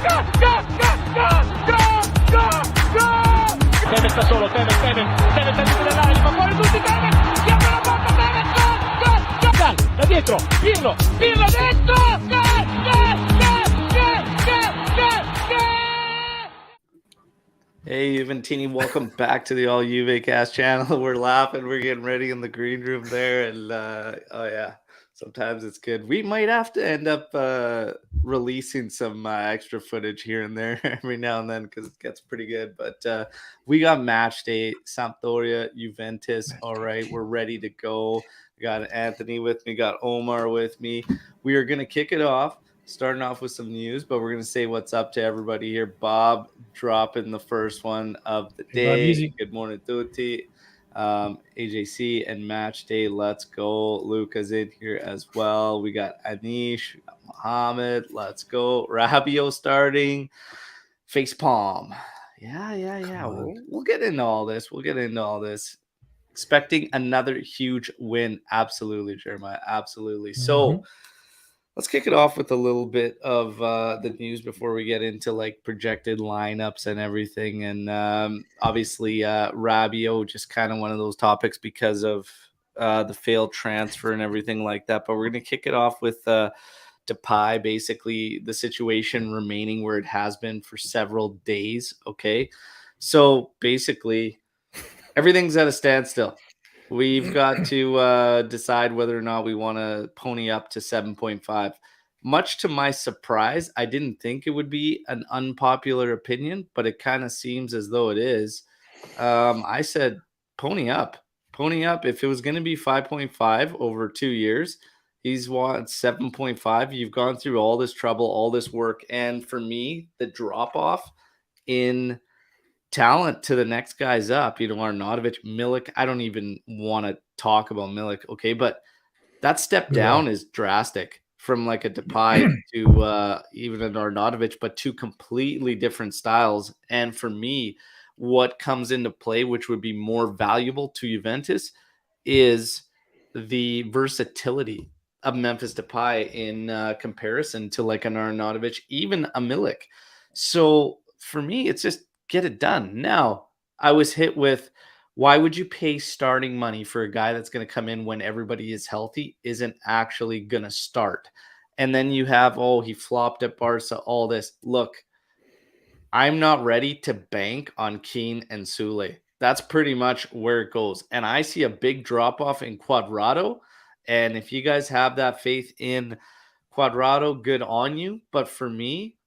Tevez da solo, Tevez al limite dell'area, ma fuori tutti, Tevez, si apre la porta, Tevez, gol, da dietro, Pirlo dentro, Hey Juventini, welcome back to the All Juve Cast channel. We're laughing, we're getting ready in the green room there, and oh yeah, sometimes it's good. We might have to end up releasing some extra footage here and there every now and then because it gets pretty good. But we got match day, Sampdoria, Juventus. All right, we're ready to go. We got Anthony with me, got Omer with me. We are gonna kick it off. Starting off with some news, but we're going to say what's up to everybody here. Bob dropping the first one of the day. Bob, good morning, tutti. AJC and match day. Let's go. Luca's in here as well. We got Anish, we got Mohammed. Let's go. Rabiot starting. Face palm. Yeah. We'll get into all this. Expecting another huge win. Absolutely, Jeremiah. Absolutely. So, let's kick it off with a little bit of the news before we get into like projected lineups and everything. And obviously, Rabiot, just kind of one of those topics because of the failed transfer and everything like that. But we're going to kick it off with Depay, basically the situation remaining where it has been for several days. Okay. So basically, everything's at a standstill. We've got to decide whether or not we want to pony up to 7.5. Much to my surprise, I didn't think it would be an unpopular opinion, but it kind of seems as though it is. I said pony up. If it was going to be 5.5 over 2 years, he's won 7.5. You've gone through all this trouble, all this work. And for me, the drop-off in talent to the next guys up, Arnautovic, Milik. I don't even want to talk about Milik, okay? But that step down is drastic from like a Depay to even an Arnautovic, but two completely different styles. And for me, what comes into play, which would be more valuable to Juventus, is the versatility of Memphis Depay in comparison to like an Arnautovic, even a Milik. So for me, it's just get it done. Now, I was hit with, why would you pay starting money for a guy that's going to come in when everybody is healthy, isn't actually going to start? And then you have, he flopped at Barca, all this. Look, I'm not ready to bank on Keane and Sule. That's pretty much where it goes. And I see a big drop-off in Cuadrado. And if you guys have that faith in Cuadrado, good on you. But for me,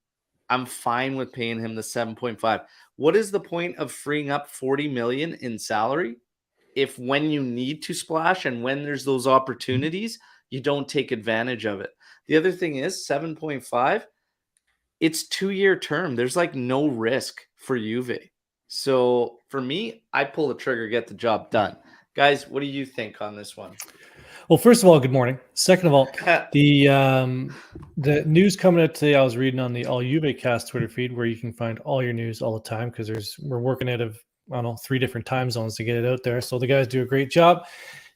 I'm fine with paying him the 7.5. What is the point of freeing up 40 million in salary if when you need to splash and when there's those opportunities, you don't take advantage of it? The other thing is 7.5, it's 2-year term. There's like no risk for Juve. So for me, I pull the trigger, get the job done. Guys, what do you think on this one? Well, first of all, good morning. Second of all, the news coming out today, I was reading on the All Juve Cast Twitter feed, where you can find all your news all the time because we're working out of 3 different time zones to get it out there. So the guys do a great job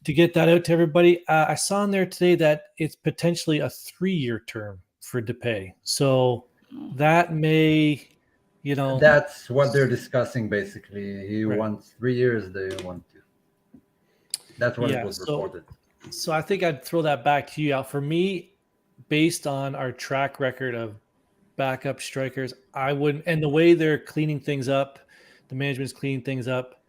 to get that out to everybody. I saw in there today that it's potentially a 3-year term for Depay. So that may, that's what they're discussing basically. He wants 3 years. They want to. That's what it was reported. So I think I'd throw that back to you. For me, based on our track record of backup strikers, I wouldn't, and the way they're cleaning things up, the management's cleaning things up,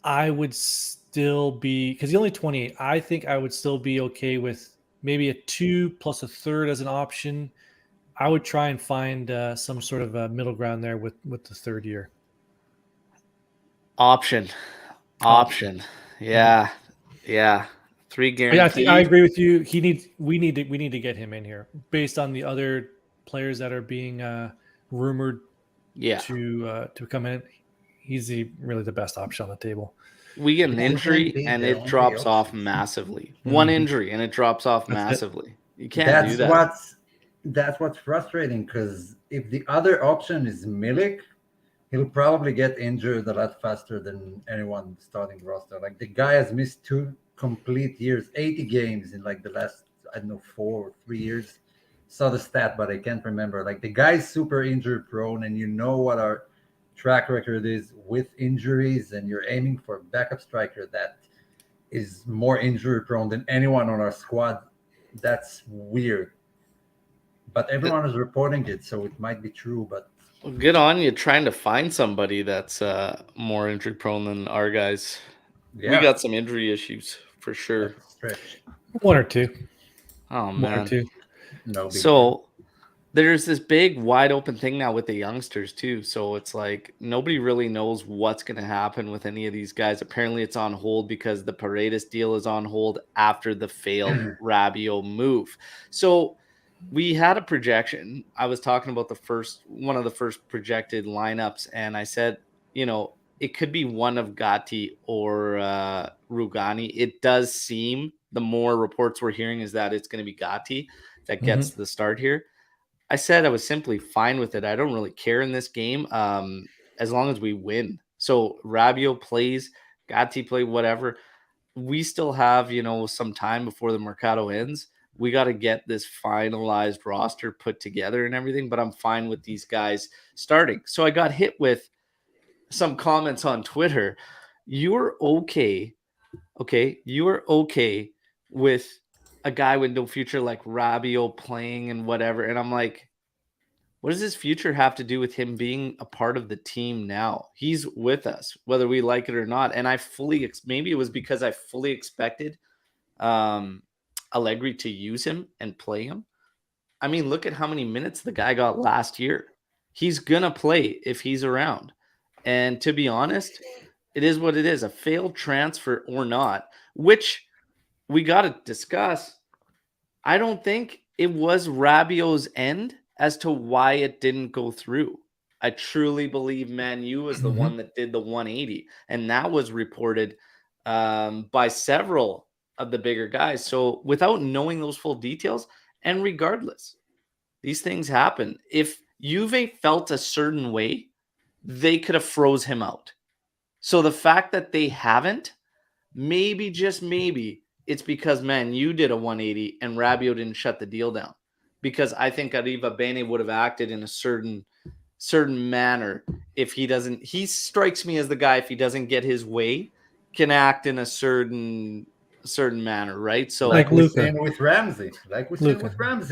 I would still be, because he's only 28, I think I would still be okay with maybe a 2 plus a third as an option. I would try and find some sort of a middle ground there with the 3rd year. Option. Yeah. 3 guaranteed. I agree with you. We need to get him in here based on the other players that are being rumored to come in. He's really the best option on the table. We get an injury and it drops off massively. One injury and it drops off massively. You can't do that. That's what's frustrating, because if the other option is Milik, he'll probably get injured a lot faster than anyone starting roster. Like, the guy has missed 2 complete years, 80 games in like the last, 4 or 3 years. saw the stat, but I can't remember. Like the guy's super injury prone, and you know what our track record is with injuries, and you're aiming for a backup striker that is more injury prone than anyone on our squad. That's weird. But everyone is reporting it, so it might be true. But Good on you trying to find somebody that's more injury prone than our guys. yeah, We got some injury issues for sure. that's a stretch. One or two. Oh One or man. two. No big deal. So there's this big wide open thing now with the youngsters too. So it's like nobody really knows what's going to happen with any of these guys. Apparently it's on hold because the Paredes deal is on hold after the failed Rabiot move. So we had a projection. I was talking about one of the first projected lineups, and I said, it could be one of Gatti or Rugani. It does seem, the more reports we're hearing, is that it's going to be Gatti that gets the start here. I said I was simply fine with it. I don't really care in this game as long as we win. So Rabiot plays, Gatti play, whatever. We still have, some time before the Mercato ends. We got to get this finalized roster put together and everything, but I'm fine with these guys starting. So I got hit with some comments on Twitter. You're okay. Okay. You're okay with a guy with no future like Rabiot playing and whatever. And I'm like, what does his future have to do with him being a part of the team now? He's with us, whether we like it or not. And I maybe it was because I fully expected Allegri to use him and play him. I mean, look at how many minutes the guy got last year. He's going to play if he's around. And to be honest, it is what it is, a failed transfer or not, which we got to discuss. I don't think it was Rabiot's end as to why it didn't go through. I truly believe Man U was the one that did the 180, and that was reported by several of the bigger guys. So without knowing those full details, and regardless, these things happen. If Juve felt a certain way, they could have froze him out. So the fact that they haven't, maybe, just maybe, it's because, man, you did a 180 and Rabiot didn't shut the deal down. Because I think Arriva Bene would have acted in a certain manner if he strikes me as the guy, if he doesn't get his way, can act in a certain manner, right? So like Luca. we're saying with Ramsey.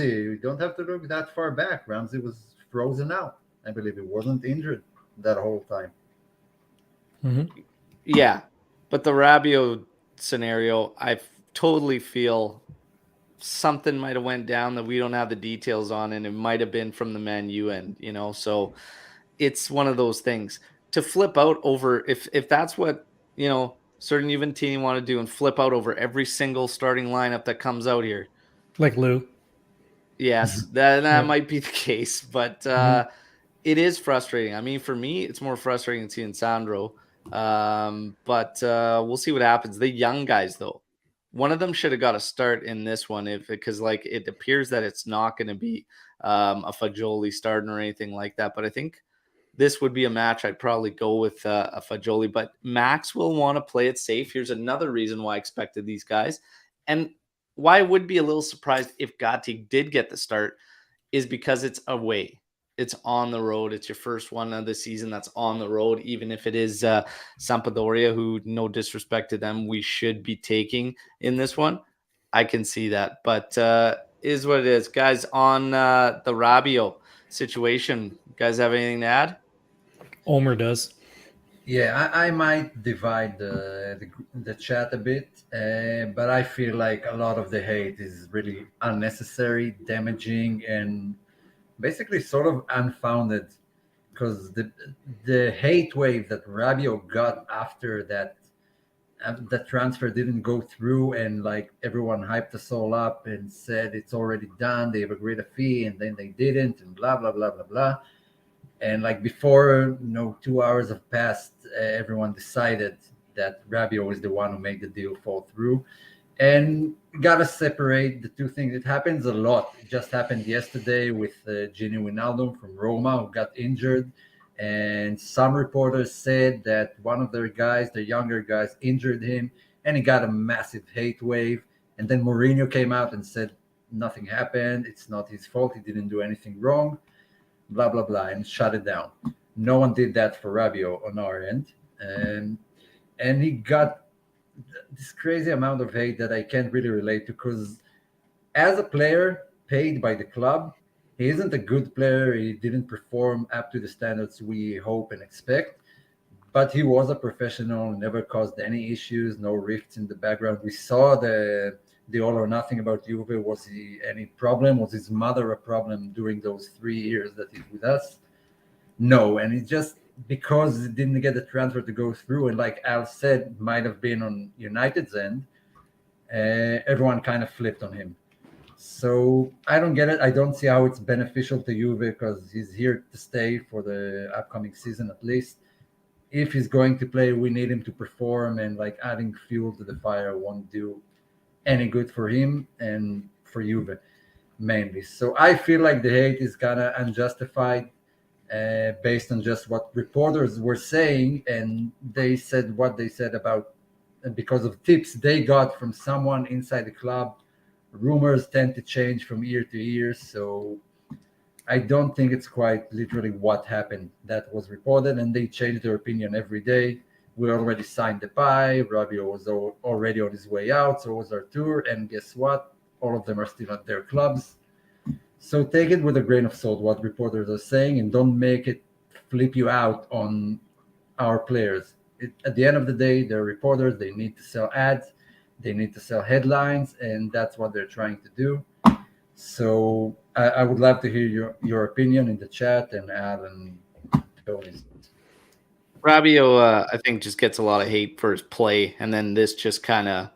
You don't have to look that far back. Ramsey was frozen out. I believe he wasn't injured that whole time. Yeah, but the Rabiot scenario, I totally feel something might have went down that we don't have the details on, and it might have been from the Man U end, so it's one of those things to flip out over. If that's what certain Juventini want to do, and flip out over every single starting lineup that comes out here, like Lou. Yes, that might be the case, but it is frustrating. I mean, for me, it's more frustrating seeing Sandro, but we'll see what happens. The young guys, though, one of them should have got a start in this one, because it appears that it's not going to be a Fagioli starting or anything like that. But I think this would be a match I'd probably go with a Fagioli. But Max will want to play it safe. Here's another reason why I expected these guys, and why I would be a little surprised if Gatti did get the start, is because it's away. It's on the road. It's your first one of the season that's on the road, even if it is Sampdoria, who, no disrespect to them, we should be taking in this one. I can see that, but is what it is. Guys, on the Rabiot situation, you guys have anything to add? Omer does. Yeah, I might divide the chat a bit, but I feel like a lot of the hate is really unnecessary, damaging, and basically sort of unfounded, because the hate wave that Rabiot got after that transfer didn't go through, and like everyone hyped us all up and said it's already done, they've agreed a fee, and then they didn't, and blah blah blah blah blah. And like before 2 hours have passed, everyone decided that Rabiot was the one who made the deal fall through. And gotta separate the two things. It happens a lot. It just happened yesterday with Gini Wijnaldum from Roma, who got injured. And some reporters said that one of their younger guys, injured him, and he got a massive hate wave. And then Mourinho came out and said, nothing happened. It's not his fault. He didn't do anything wrong. Blah blah blah, and shut it down. No one did that for Rabiot on our end, and he got this crazy amount of hate that I can't really relate to, because as a player paid by the club, he isn't a good player. He didn't perform up to the standards we hope and expect, but he was a professional, never caused any issues, no rifts in the background. We saw the all or nothing about Juve. Was he any problem? Was his mother a problem during those 3 years that he's with us? No, and it's just because he didn't get the transfer to go through, and like Al said, might have been on United's end, everyone kind of flipped on him. So I don't get it. I don't see how it's beneficial to Juve, because he's here to stay for the upcoming season at least. If he's going to play, we need him to perform, and like adding fuel to the fire won't do any good for him and for Juve mainly. So I feel like the hate is kind of unjustified, based on just what reporters were saying, and they said what they said about because of tips they got from someone inside the club. Rumors tend to change from year to year, so I don't think it's quite literally what happened that was reported, and they change their opinion every day. We already signed the buy. Rabiot was already on his way out, so was Artur, and guess what? All of them are still at their clubs. So take it with a grain of salt what reporters are saying, and don't make it flip you out on our players. At the end of the day, they're reporters. They need to sell ads. They need to sell headlines, and that's what they're trying to do. So I would love to hear your opinion in the chat, and Al and Tony's. Rabiot, I think, just gets a lot of hate for his play, and then this just kind of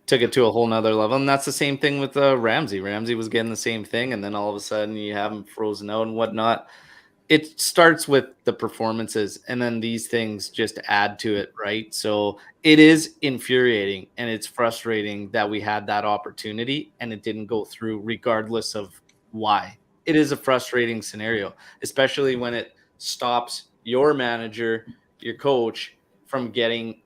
took it to a whole nother level. And that's the same thing with Ramsey. Ramsey was getting the same thing, and then all of a sudden you have him frozen out and whatnot. It starts with the performances, and then these things just add to it, right? So it is infuriating, and it's frustrating that we had that opportunity and it didn't go through, regardless of why. It is a frustrating scenario, especially when it stops your manager, your coach, from getting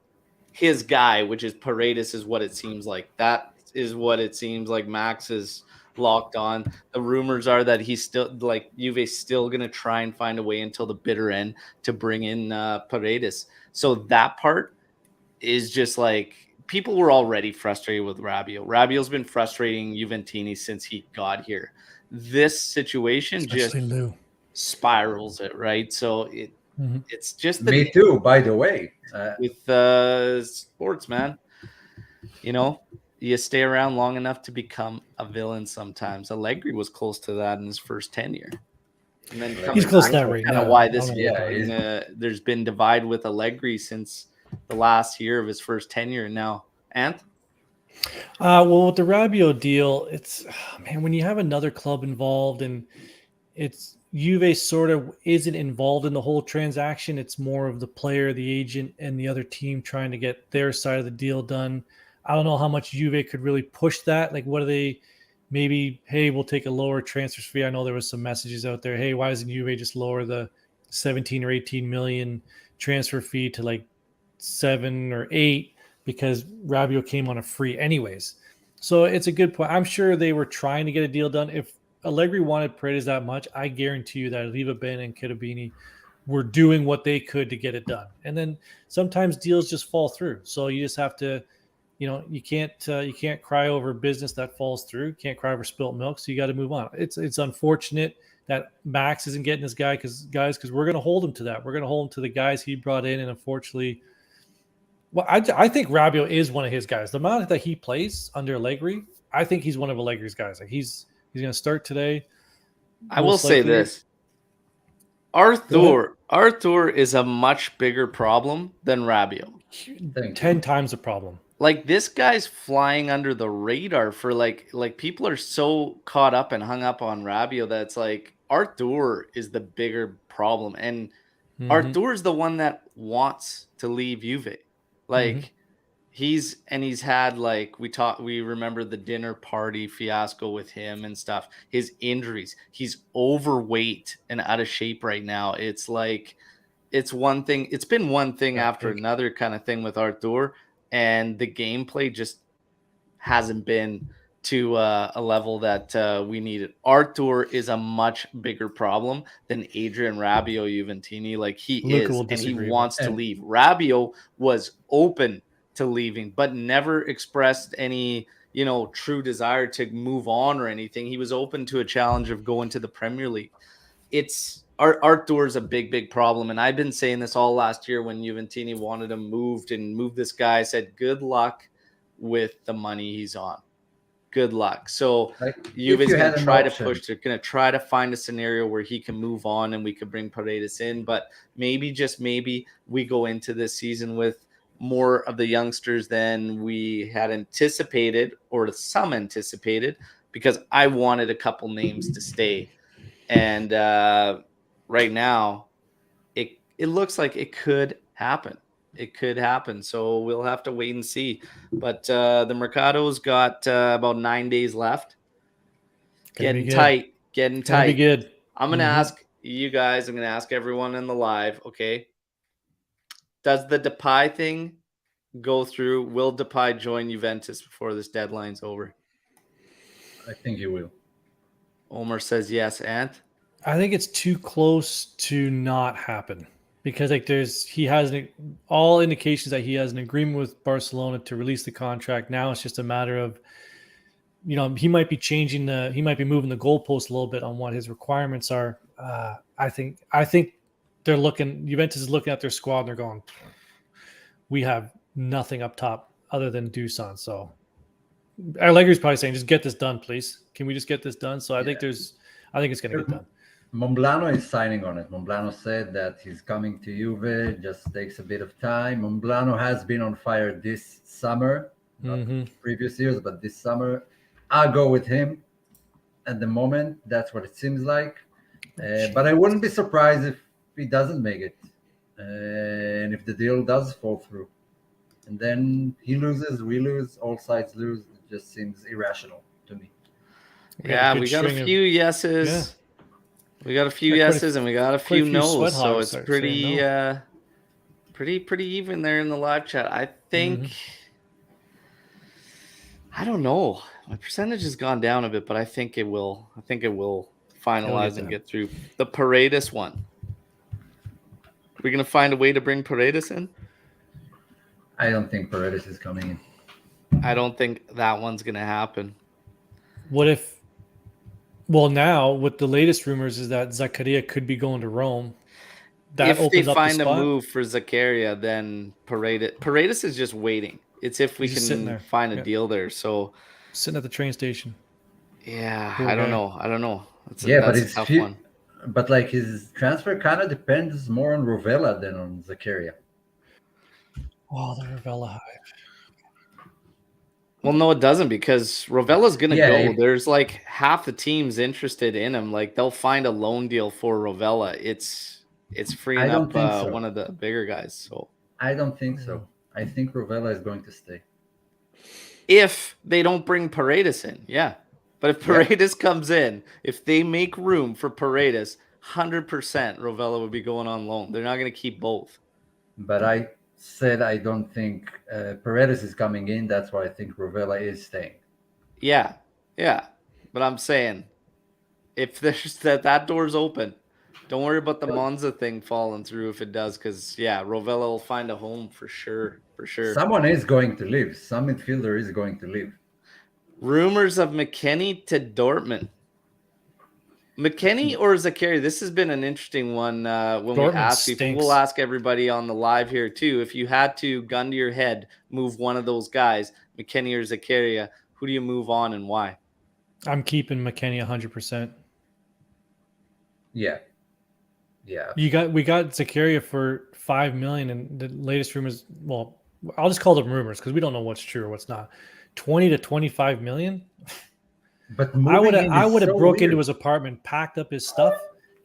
his guy, which is Paredes, is what it seems like. That is what it seems like Max is locked on. The rumors are that he's still, like, Juve's still going to try and find a way until the bitter end to bring in Paredes. So that part is just like, people were already frustrated with Rabiot. Rabiot's been frustrating Juventini since he got here. This situation Especially just Lou. spirals it, right? So it's just the Me too, by the way. with sports, man. You know, you stay around long enough to become a villain sometimes. Allegri was close to that in his first tenure. And then He's close to that right now. why this there's been divide with Allegri since the last year of his first tenure. Now, Ant? Well, with the Rabiot deal, it's man, when you have another club involved and it's Juve sort of isn't involved in the whole transaction. It's more of the player, the agent, and the other team trying to get their side of the deal done. I don't know how much Juve could really push that. Like, what are they? Maybe, hey, we'll take a lower transfer fee. I know there was some messages out there. Hey, why doesn't Juve just lower the 17 or 18 million transfer fee to like 7 or 8 because Rabiot came on a free anyways. So it's a good point. I'm sure they were trying to get a deal done. If Allegri wanted Paredes that much, I guarantee you that Liva Ben and Cherubini were doing what they could to get it done. And then sometimes deals just fall through. So you just have to, you can't cry over business that falls through. You can't cry over spilt milk. So you got to move on. It's unfortunate that Max isn't getting his guy because we're going to hold him to that. We're going to hold him to the guys he brought in. And unfortunately, well, I think Rabiot is one of his guys. The amount that he plays under Allegri, I think he's one of Allegri's guys. Like he's going to start today. I will say this. Arthur is a much bigger problem than Rabiot. 10 times the problem. Like, this guy's flying under the radar for like people are so caught up and hung up on Rabiot that it's like Arthur is the bigger problem. And Arthur is the one that wants to leave Juve. Like he's had, like, we remember the dinner party fiasco with him and stuff, his injuries, he's overweight and out of shape right now. It's like, it's been one thing after another kind of thing with Arthur, and the gameplay just hasn't been to a level that we needed. Arthur is a much bigger problem than Adrian Rabiot Juventini. Like he Luca will is, and he disagree, wants but- to leave. Rabiot was open to leaving, but never expressed any, true desire to move on or anything. He was open to a challenge of going to the Premier League. Arthur is a big problem, and I've been saying this all last year when Juventini wanted him moved and moved this guy. I said, good luck with the money he's on. Good luck. So Juve's going to try to push. They're going to try to find a scenario where he can move on and we could bring Paredes in. But maybe, just maybe, we go into this season with more of the youngsters than we had anticipated, or some anticipated, because I wanted a couple names to stay. And right now, it looks like it could happen. It could happen. So we'll have to wait and see. But the Mercado's got about 9 days left. Getting tight. Be good. I'm going to ask you guys, I'm going to ask everyone in the live, okay? Does the Depay thing go through? Will Depay join Juventus before this deadline's over? I think he will. Omer says yes. Ant? I think it's too close to not happen. Because he has all indications that he has an agreement with Barcelona to release the contract. Now it's just a matter of, he might be he might be moving the goalpost a little bit on what his requirements are. I think Juventus is looking at their squad and they're going, we have nothing up top other than Dusan. So Allegri's probably saying, just get this done, please. Can we just get this done? So I think it's going to get done. Monblano is signing on it. Monblano said that he's coming to Juve. Just takes a bit of time. Monblano has been on fire this summer, not previous years, but this summer. I'll go with him at the moment. That's what it seems like. But I wouldn't be surprised if he doesn't make it. And if the deal does fall through. And then he loses, we lose, all sides lose. It just seems irrational to me. Yeah, we got a few yeses. Yeah. We got a few yeses and we got a few no's, so it's pretty pretty even there in the live chat. I think I don't know. My percentage has gone down a bit, but I think it will finalize and get through. The Paredes one. Are we gonna find a way to bring Paredes in? I don't think Paredes is coming in. I don't think that one's gonna happen. What if? Well, now with the latest rumors is that Zakaria could be going to Rome. If they find a move for Zakaria, then Paredes is just waiting. It's if we can find a deal there. So sitting at the train station. Yeah, I don't know. That's a tough one. But like his transfer kind of depends more on Rovella than on Zakaria. Oh, the Rovella hive. Well, no, it doesn't, because Rovella's going to go. There's like half the team's interested in him. Like they'll find a loan deal for Rovella. It's freeing up one of the bigger guys. So I don't think so. I think Rovella is going to stay. If they don't bring Paredes in, yeah. But if Paredes comes in, if they make room for Paredes, 100% Rovella would be going on loan. They're not going to keep both. But I said I don't think Paredes is coming in. That's why I think Rovella is staying. Yeah. But I'm saying, if there's that door's open, don't worry about the Monza thing falling through if it does, because Rovella will find a home for sure. Someone is going to leave. Some midfielder is going to leave. Rumors of McKennie to Dortmund. McKennie or Zakaria? This has been an interesting one when Dortmund we ask people. We'll ask everybody on the live here too. If you had to, gun to your head, move one of those guys, McKennie or Zakaria, who do you move on and why? I'm keeping McKennie 100%. Yeah. We got Zakaria for $5 million, and the latest rumors. Well, I'll just call them rumors because we don't know what's true or what's not. 20 to 25 million. But I would have broke into his apartment, packed up his stuff,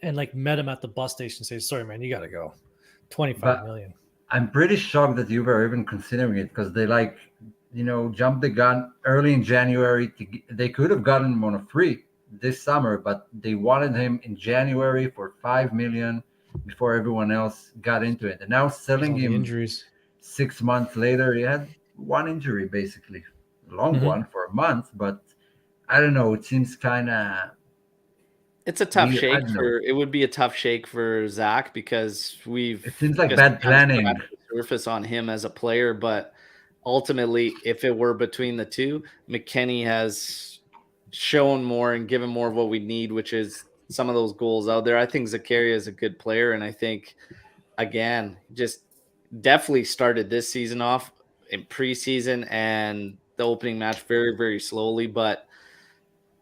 and like met him at the bus station and say, "Sorry, man, you got to go." 25 million. I'm pretty shocked that you were even considering it, because they jumped the gun early in January. They could have gotten him on a free this summer, but they wanted him in January for $5 million before everyone else got into it. And now selling him injuries 6 months later, he had one injury basically, a long one for a month, but I don't know. It seems kind of It's a tough weird. I shake don't know. for it would be a tough shake for Zach because we've It seems like just bad kind of planning. scratched the surface on him as a player. But ultimately, if it were between the two, McKennie has shown more and given more of what we need, which is some of those goals out there. I think Zakaria is a good player, and I think again, just definitely started this season off in preseason and the opening match very, very slowly, but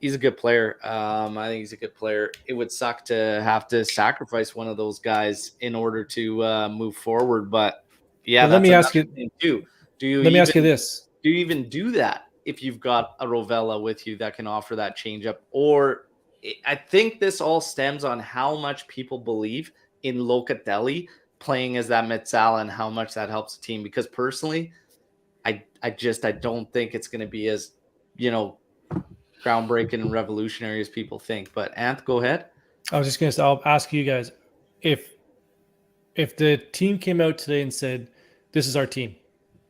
he's a good player. I think he's a good player. It would suck to have to sacrifice one of those guys in order to move forward. But yeah, But let that's me another ask you. thing too. Do you Let me ask you even this. do you even do that if you've got a Rovella with you that can offer that changeup? Or I think this all stems on how much people believe in Locatelli playing as that Metzala and how much that helps the team. Because personally, I don't think it's going to be as groundbreaking and revolutionary as people think. But Ant, go ahead. I was just going to say, I'll ask you guys if the team came out today and said, "This is our team,"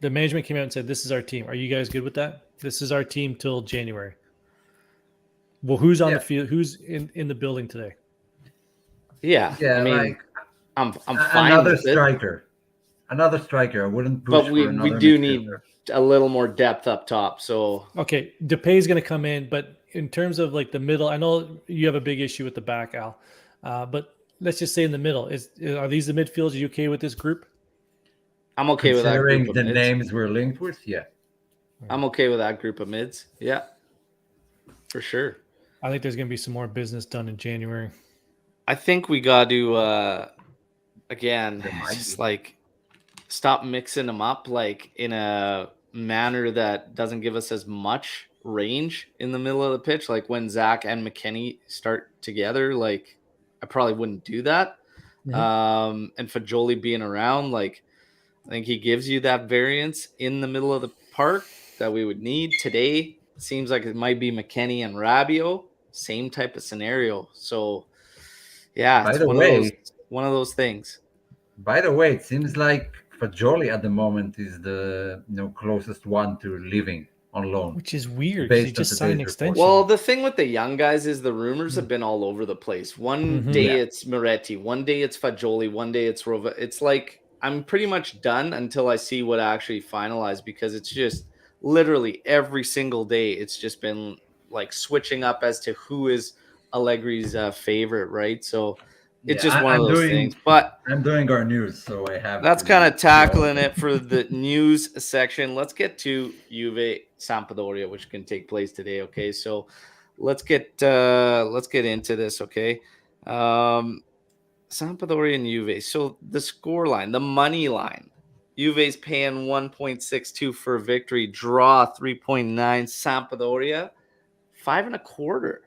the management came out and said, "This is our team." Are you guys good with that? This is our team till January. Well, who's on the field? Who's in the building today? Yeah, Yeah, I mean, like I'm fine another with it, striker. Another striker. I wouldn't push but for we another do midfielder. need a little more depth up top. So Okay, Depay is going to come in, but in terms of like the middle, I know you have a big issue with the back, Al, but let's just say in the middle. Are these the midfields? Are you okay with this group? I'm okay with that Considering group of the mids. names we're linked with, yeah. I'm okay with that group of mids. Yeah, for sure. I think there's going to be some more business done in January. I think we got to again There might just be. like stop mixing them up like in a manner that doesn't give us as much range in the middle of the pitch. Like when Zach and McKennie start together, like I probably wouldn't do that. And Fajoli being around, like I think he gives you that variance in the middle of the park that we would need. Today seems like it might be McKennie and Rabiot, same type of scenario. So yeah, By it's the way, one of those things. it seems like Fajoli at the moment is the closest one to leaving on loan. Which is weird because he Based on just signed an today's extension. report. Well, the thing with the young guys is the rumors have been all over the place. One day Yeah. it's Moretti, one day it's Fajoli, one day it's Rova. It's like I'm pretty much done until I see what actually finalized because it's just literally every single day it's just been like switching up as to who is Allegri's favorite, right? So it's just one of those things. But I'm doing our news, so I have that's to kind of tackling know. it for the news section. Let's get to Juve Sampdoria, which can take place today. Okay, so let's get into this. Okay, Sampdoria and Juve. So the score line, the money line. Juve's paying 1.62 for a victory, draw 3.9. Sampdoria 5.25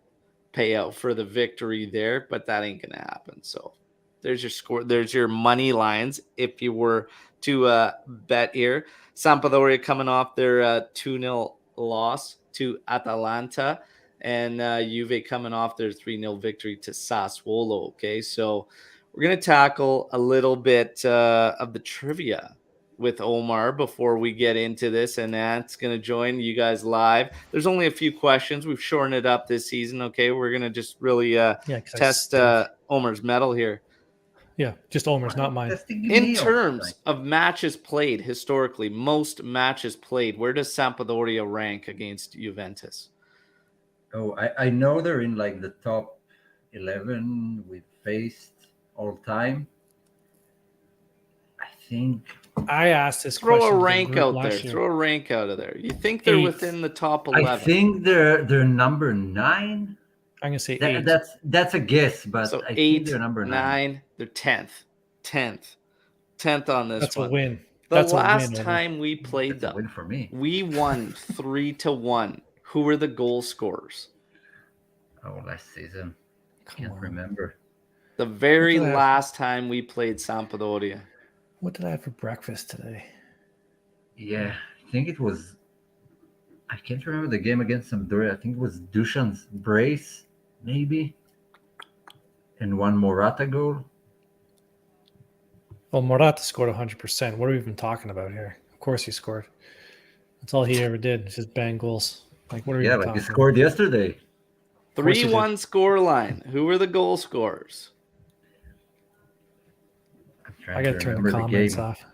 payout for the victory there, but that ain't gonna happen. So there's your score. There's your money lines. If you were to bet here, Sampdoria coming off their 2-0 loss to Atalanta, and Juve coming off their 3-0 victory to Sassuolo. Okay, so we're gonna tackle a little bit of the trivia with Omer before we get into this, and that's going to join you guys live. There's only a few questions. We've shortened it up this season. Okay, we're going to just really test Omer's mettle here. Yeah, just Omer's, not mine. In terms of matches played historically, most matches played, where does Sampdoria rank against Juventus? Oh, I know they're in like the top 11 we've faced all time. I think I asked this Throw question. a rank out there. Year. Throw a rank out of there. You think they're 8. within the top 11? I think they're number 9. I'm gonna say 8. That's a guess, but So I 8, think they're number 9. They're 10th on this That's one. a win. The last time we played That's a them, win for me. we won 3-1. Who were the goal scorers? Oh, last season. Can't remember. The very last time we played Sampdoria. What did I have for breakfast today? Yeah, I think it was. I can't remember the game against Sampdoria. I think it was Dushan's brace, maybe, and one Morata goal. Well, Morata scored 100%. What are we even talking about here? Of course he scored. That's all he ever did. Just bang goals. Like, what are we Yeah, even like he talking? scored yesterday. course he did. 3-1 score line. Who were the goal scorers? I'm I trying gotta to turn the remember the comments game. off.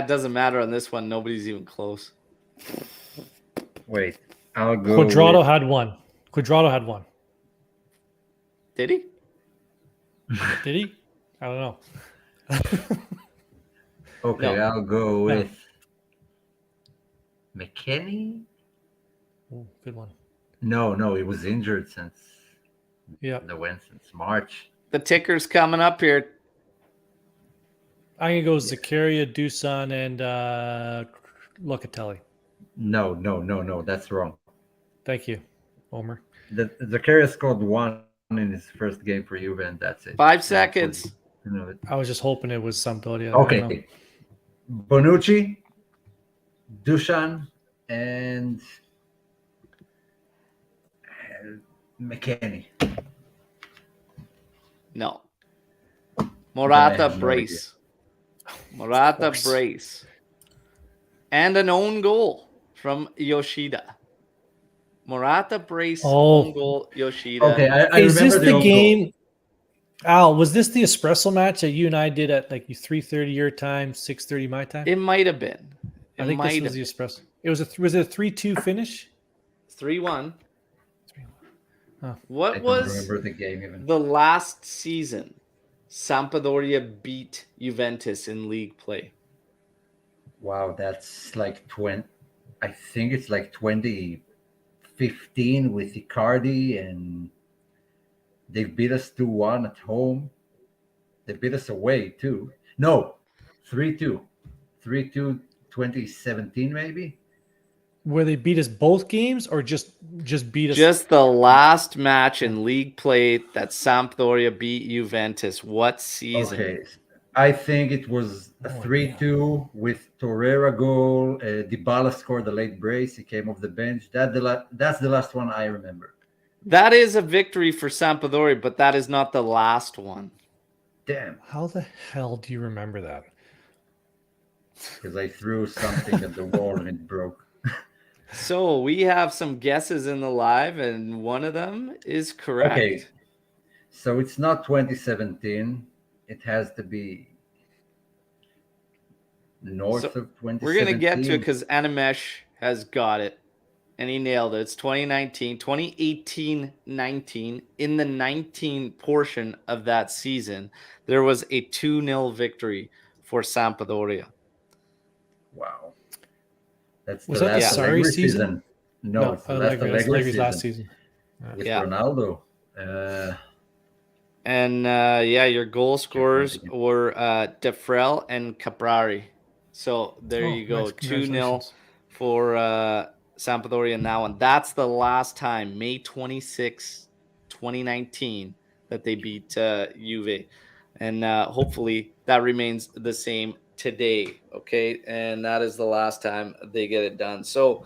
It doesn't matter on this one. Nobody's even close. Wait, I'll go. Quadrado had one. Quadrado had one. Did he? Did he? I don't know. Okay, No. I'll go No. with McKennie. Ooh, good one. No, he was injured since Yeah. since March. The ticker's coming up here. I'm gonna go Zakaria, Dusan, and Locatelli. No, that's wrong. Thank you, Omer. The Zakaria scored one in his first game for Juve, and that's it. 5 seconds. I was just hoping it was Sampdoria. I don't know. Okay. Bonucci, Dusan, and McKennie. No. I Morata have no brace. Morata course. brace. And an own goal from Yoshida. Morata brace, Oh. own goal, Yoshida. Okay, I Is remember this the own game? goal. Al, was this the espresso match that you and I did at like 3:30 your time, 6:30 my time? It might have been. I think this was the espresso. It was was it a 3-2 finish? 3-1. Oh. What I don't was remember the game even. the last season Sampdoria beat Juventus in league play? Wow, that's like 20. I think it's like 2015 with Icardi, and they beat us 2-1 at home. They beat us away too. No, 3-2. 3-2 2017 maybe. Where they beat us both games, or just beat us? Just the last match in league play that Sampdoria beat Juventus. What season? Okay. I think it was a Oh, 3-2 with Torreira goal. Dybala scored the late brace. He came off the bench. That's the last one I remember. That is a victory for Sampdoria, but that is not the last one. Damn, How the hell do you remember that? because I threw something at the wall and it broke. So we have some guesses in the live, and one of them is correct. Okay, so it's not 2017. It has to be north of 2017. We're going to get to it because Animesh has got it, and he nailed it. It's 2019, 2018-19. In the 19 portion of that season, there was a 2-0 victory for Sampdoria. Wow. That's Was the that the last Sarri Allegri season? No, it's the last Allegri's Allegri last season. season. With Yeah. Ronaldo. And your goal scorers were Defrel and Caprari. So there you go, nice. 2-0 Congratulations. for Sampdoria in that one. That's the last time, May 26, 2019, that they beat Juve. And hopefully that remains the same today, okay? And that is the last time they get it done. So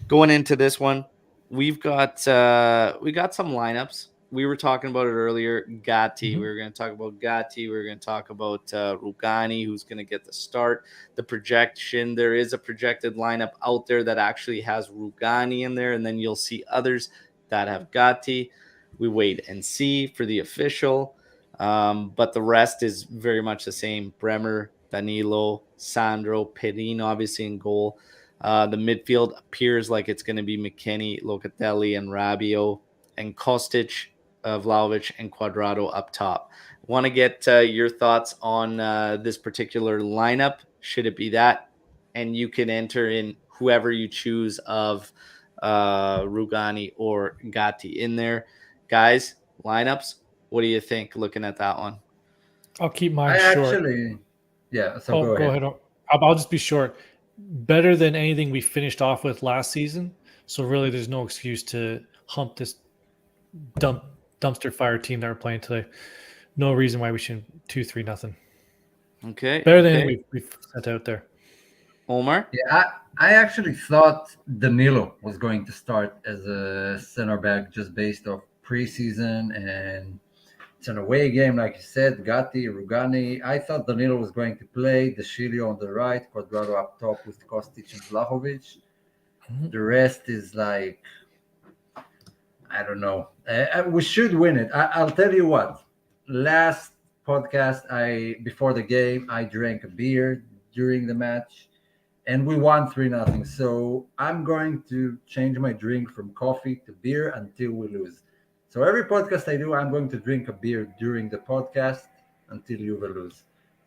going into this one, we got some lineups. We were talking about it earlier. Gatti. Mhm. We were going to talk about Gatti. We were going to talk about Rugani, who's going to get the start. The projection. There is a projected lineup out there that actually has Rugani in there, and then you'll see others that have Gatti. We wait and see for the official. But the rest is very much the same. Bremer, Danilo, Sandro, Perin, obviously in goal. The midfield appears like it's going to be McKennie, Locatelli, and Rabiot, and Kostic, Vlahovic, and Quadrado up top. Want to get your thoughts on this particular lineup? Should it be that? And you can enter in whoever you choose of Rugani or Gatti in there. Guys, lineups, what do you think looking at that one? I'll keep mine I short. actually, yeah. So go ahead. I'll just be short. Better than anything we finished off with last season. So really, there's no excuse to hump this dumpster fire team that we're playing today. No reason why we shouldn't 2-3 nothing. Okay. Better than anything we've sent out there. Omer? Yeah, I actually thought Danilo was going to start as a center back just based off preseason, and it's an away game, like you said. Gatti, Rugani. I thought Danilo was going to play. De Chilio on the right, Quadrado up top with Kostic and Vlahovic. The rest is like, I don't know. We should win it. I'll tell you what. Last podcast, before the game, I drank a beer during the match, and we won 3-0. So I'm going to change my drink from coffee to beer until we lose. So every podcast I do, I'm going to drink a beer during the podcast until Juve lose.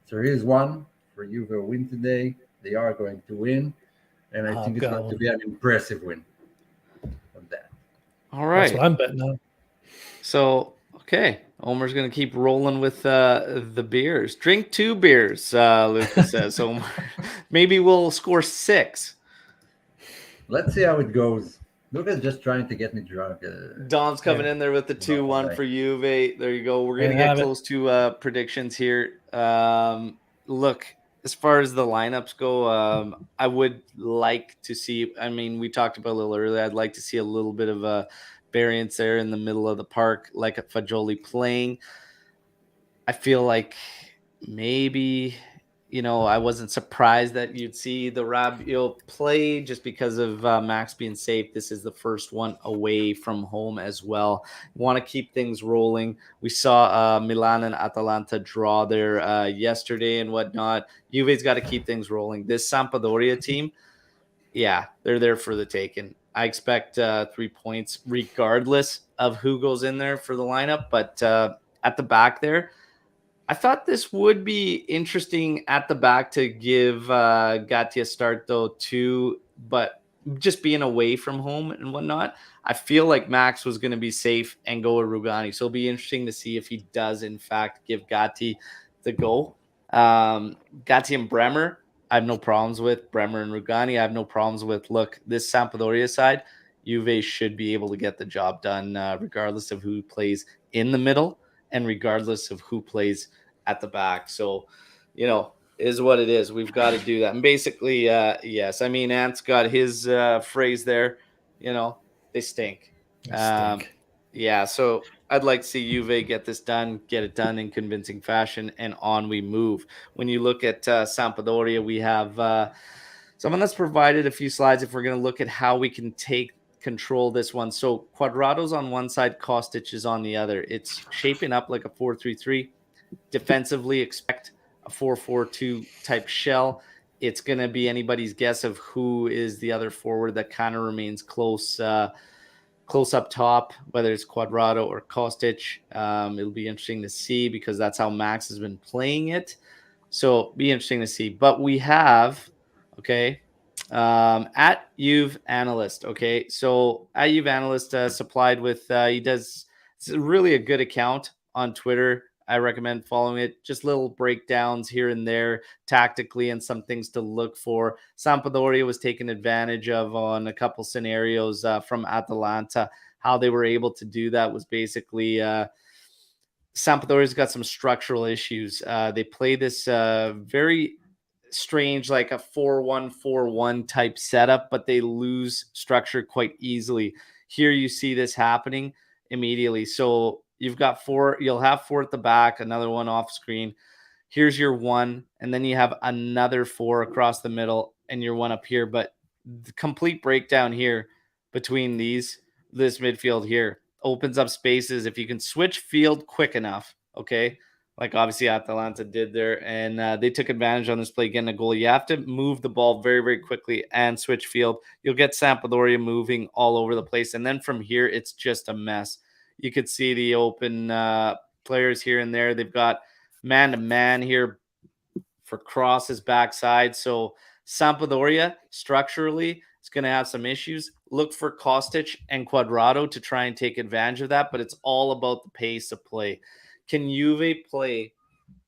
So here's one for Juve win today. They are going to win, and I think it's going to be an impressive win of that. All right. That's what I'm betting on. So, okay. Omer's going to keep rolling with the beers. Drink 2 beers, Luca says. So maybe we'll score 6. Let's see how it goes. Luca's just trying to get me drunk. Dom's coming in there with the 2-1 for Juve. There you go. We're going to get close to predictions here. Look, as far as the lineups go, I would like to see, I mean, we talked about a little earlier, I'd like to see a little bit of a variance there in the middle of the park, like a Fagioli playing. I feel like maybe, I wasn't surprised that you'd see the Rabiot play just because of Max being safe. This is the first one away from home as well. Want to keep things rolling. We saw Milan and Atalanta draw there yesterday and whatnot. Juve's got to keep things rolling. This Sampdoria team, yeah, they're there for the taking. I expect 3 points regardless of who goes in there for the lineup. But at the back there, I thought this would be interesting at the back to give Gatti a start, though, too. But just being away from home and whatnot, I feel like Max was going to be safe and go with Rugani. So it'll be interesting to see if he does, in fact, give Gatti the go. Gatti and Bremer, I have no problems with. Bremer and Rugani, I have no problems with. Look, this Sampdoria side, Juve should be able to get the job done regardless of who plays in the middle and regardless of who plays at the back. So, is what it is. We've got to do that. And basically, yes, I mean, Ant's got his phrase there, they stink. Yeah, so I'd like to see Juve get this done, get it done in convincing fashion, and on we move. When you look at Sampdoria, we have someone that's provided a few slides if we're going to look at how we can take control this one. So Quadrado's on one side, Kostic is on the other. It's shaping up like a 4-3-3. Defensively, expect a 4-4-2 type shell. It's going to be anybody's guess of who is the other forward that kind of remains close up top, whether it's Quadrado or Kostic. It'll be interesting to see because that's how Max has been playing it. So be interesting to see. But we have, at Juve Analyst. Okay, so at Juve Analyst supplied with, it's really a good account on Twitter. I recommend following it. Just little breakdowns here and there tactically and some things to look for. Sampdoria was taken advantage of on a couple scenarios from Atalanta. How they were able to do that was basically Sampdoria's got some structural issues. They play this very strange, like a 4-1-4-1 type setup, but they lose structure quite easily. Here you see this happening immediately. So you've got 4, you'll have 4 at the back, another one off screen. Here's your 1, and then you have another 4 across the middle and your 1 up here. But the complete breakdown here between this midfield here opens up spaces. If you can switch field quick enough, like obviously Atalanta did there, and they took advantage on this play, getting a goal. You have to move the ball very, very quickly and switch field. You'll get Sampdoria moving all over the place. And then from here, it's just a mess. You could see the open players here and there. They've got man-to-man here for Cross's backside. So Sampdoria, structurally, is going to have some issues. Look for Kostic and Quadrado to try and take advantage of that, but it's all about the pace of play. Can Juve play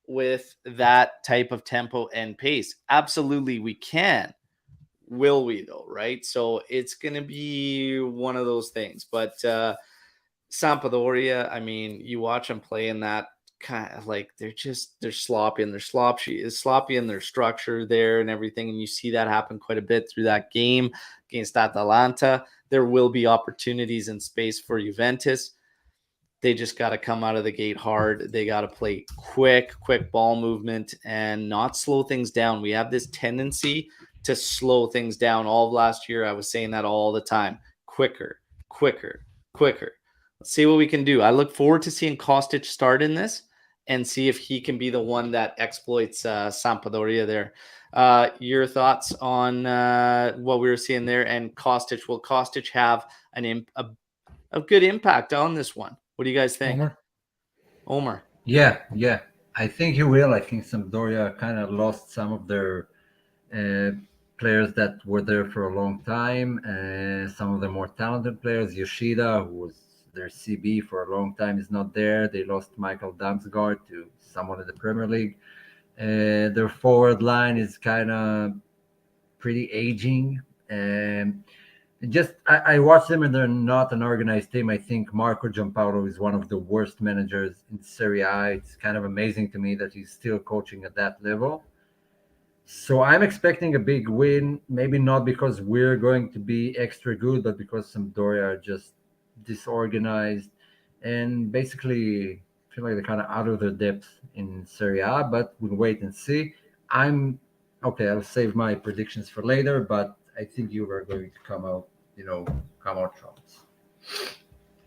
with that type of tempo and pace? Absolutely, we can. Will we, though, right? So it's going to be one of those things. But Sampdoria, I mean, you watch them play in that kind of like they're sloppy and they're sloppy in their structure there and everything. And you see that happen quite a bit through that game against Atalanta. There will be opportunities in space for Juventus. They just got to come out of the gate hard. They got to play quick ball movement and not slow things down. We have this tendency to slow things down. All of last year, I was saying that all the time. Quicker. Let's see what we can do. I look forward to seeing Kostic start in this and see if he can be the one that exploits Sampdoria there. Your thoughts on what we were seeing there and Kostic? Will Kostic have a good impact on this one? What do you guys think? Omer. Yeah. I think he will. I think Sampdoria kind of lost some of their players that were there for a long time. Some of the more talented players, Yoshida, who was their CB for a long time, is not there. They lost Michael Damsgaard to someone in the Premier League. Their forward line is kind of pretty aging. I watched them, and they're not an organized team. I think Marco Giampaolo is one of the worst managers in Serie A. It's kind of amazing to me that he's still coaching at that level. So I'm expecting a big win, maybe not because we're going to be extra good, but because Sampdoria are just disorganized and basically feel like they're kind of out of their depth in Serie A, but we'll wait and see. I'll save my predictions for later, but I think you are going to come out trumps.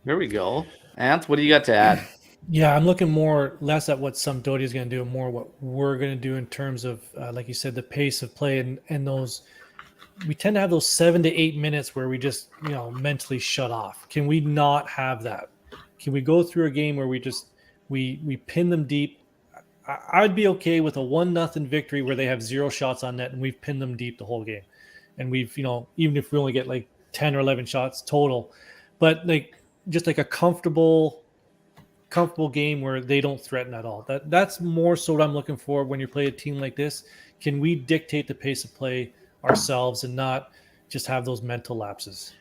Here we go. Ant, what do you got to add? Yeah, I'm looking less at what Sampdoria is going to do and more what we're going to do in terms of, like you said, the pace of play and those. We tend to have those 7 to 8 minutes where we just, mentally shut off. Can we not have that? Can we go through a game where we pin them deep? I'd be okay with a 1-0 victory where they have 0 shots on net and we've pinned them deep the whole game. And we've, even if we only get like 10 or 11 shots total, but just like a comfortable game where they don't threaten at all. That's more so what I'm looking for when you play a team like this. Can we dictate the pace of play ourselves and not just have those mental lapses?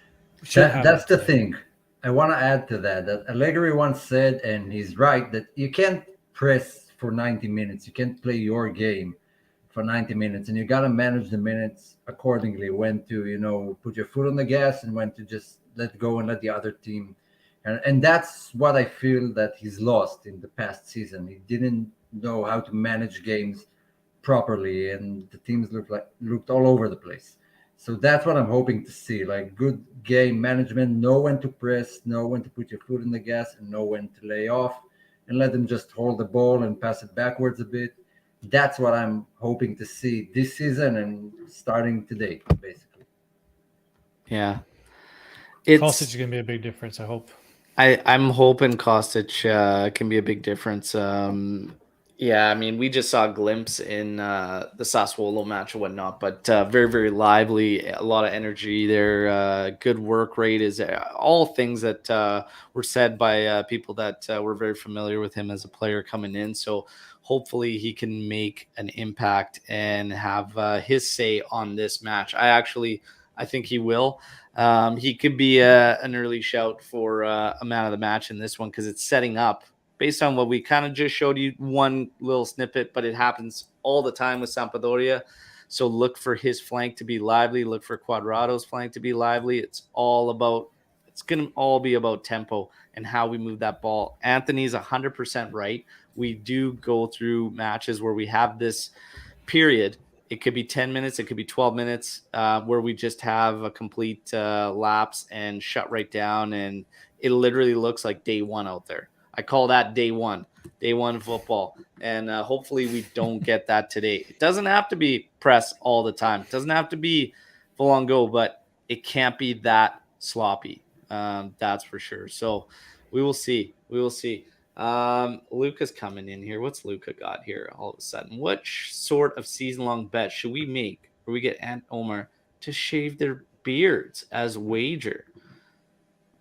That's the thing. I want to add to that Allegri once said, and he's right, that you can't press for 90 minutes. You can't play your game for 90 minutes, and you got to manage the minutes accordingly, when to, put your foot on the gas and when to just let go and let the other team. And that's what I feel that he's lost in the past season. He didn't know how to manage games properly, and the teams looked all over the place. So that's what I'm hoping to see, like good game management, know when to press, know when to put your foot in the gas, and know when to lay off, and let them just hold the ball and pass it backwards a bit. That's what I'm hoping to see this season and starting today, basically. Yeah. Kostic is going to be a big difference, I hope. I'm hoping Kostic can be a big difference. Yeah, I mean, we just saw a glimpse in the Sassuolo match and whatnot, but very, very lively, a lot of energy there, good work rate, is all things that were said by people that were very familiar with him as a player coming in. So hopefully he can make an impact and have his say on this match. I think he will. He could be an early shout for a man of the match in this one, because it's setting up based on what we kind of just showed you, one little snippet, but it happens all the time with Sampdoria. So look for his flank to be lively. Look for Quadrado's flank to be lively. It's going to all be about tempo and how we move that ball. Anthony's 100% right. We do go through matches where we have this period. It could be 10 minutes. It could be 12 minutes where we just have a complete lapse and shut right down. And it literally looks like day one out there. I call that day one football. And hopefully we don't get that today. It doesn't have to be press all the time. It doesn't have to be full on go, but it can't be that sloppy. That's for sure. So we will see. Luca's coming in here. What's Luca got here all of a sudden? What sort of season-long bet should we make where we get Ant Omer to shave their beards as wager?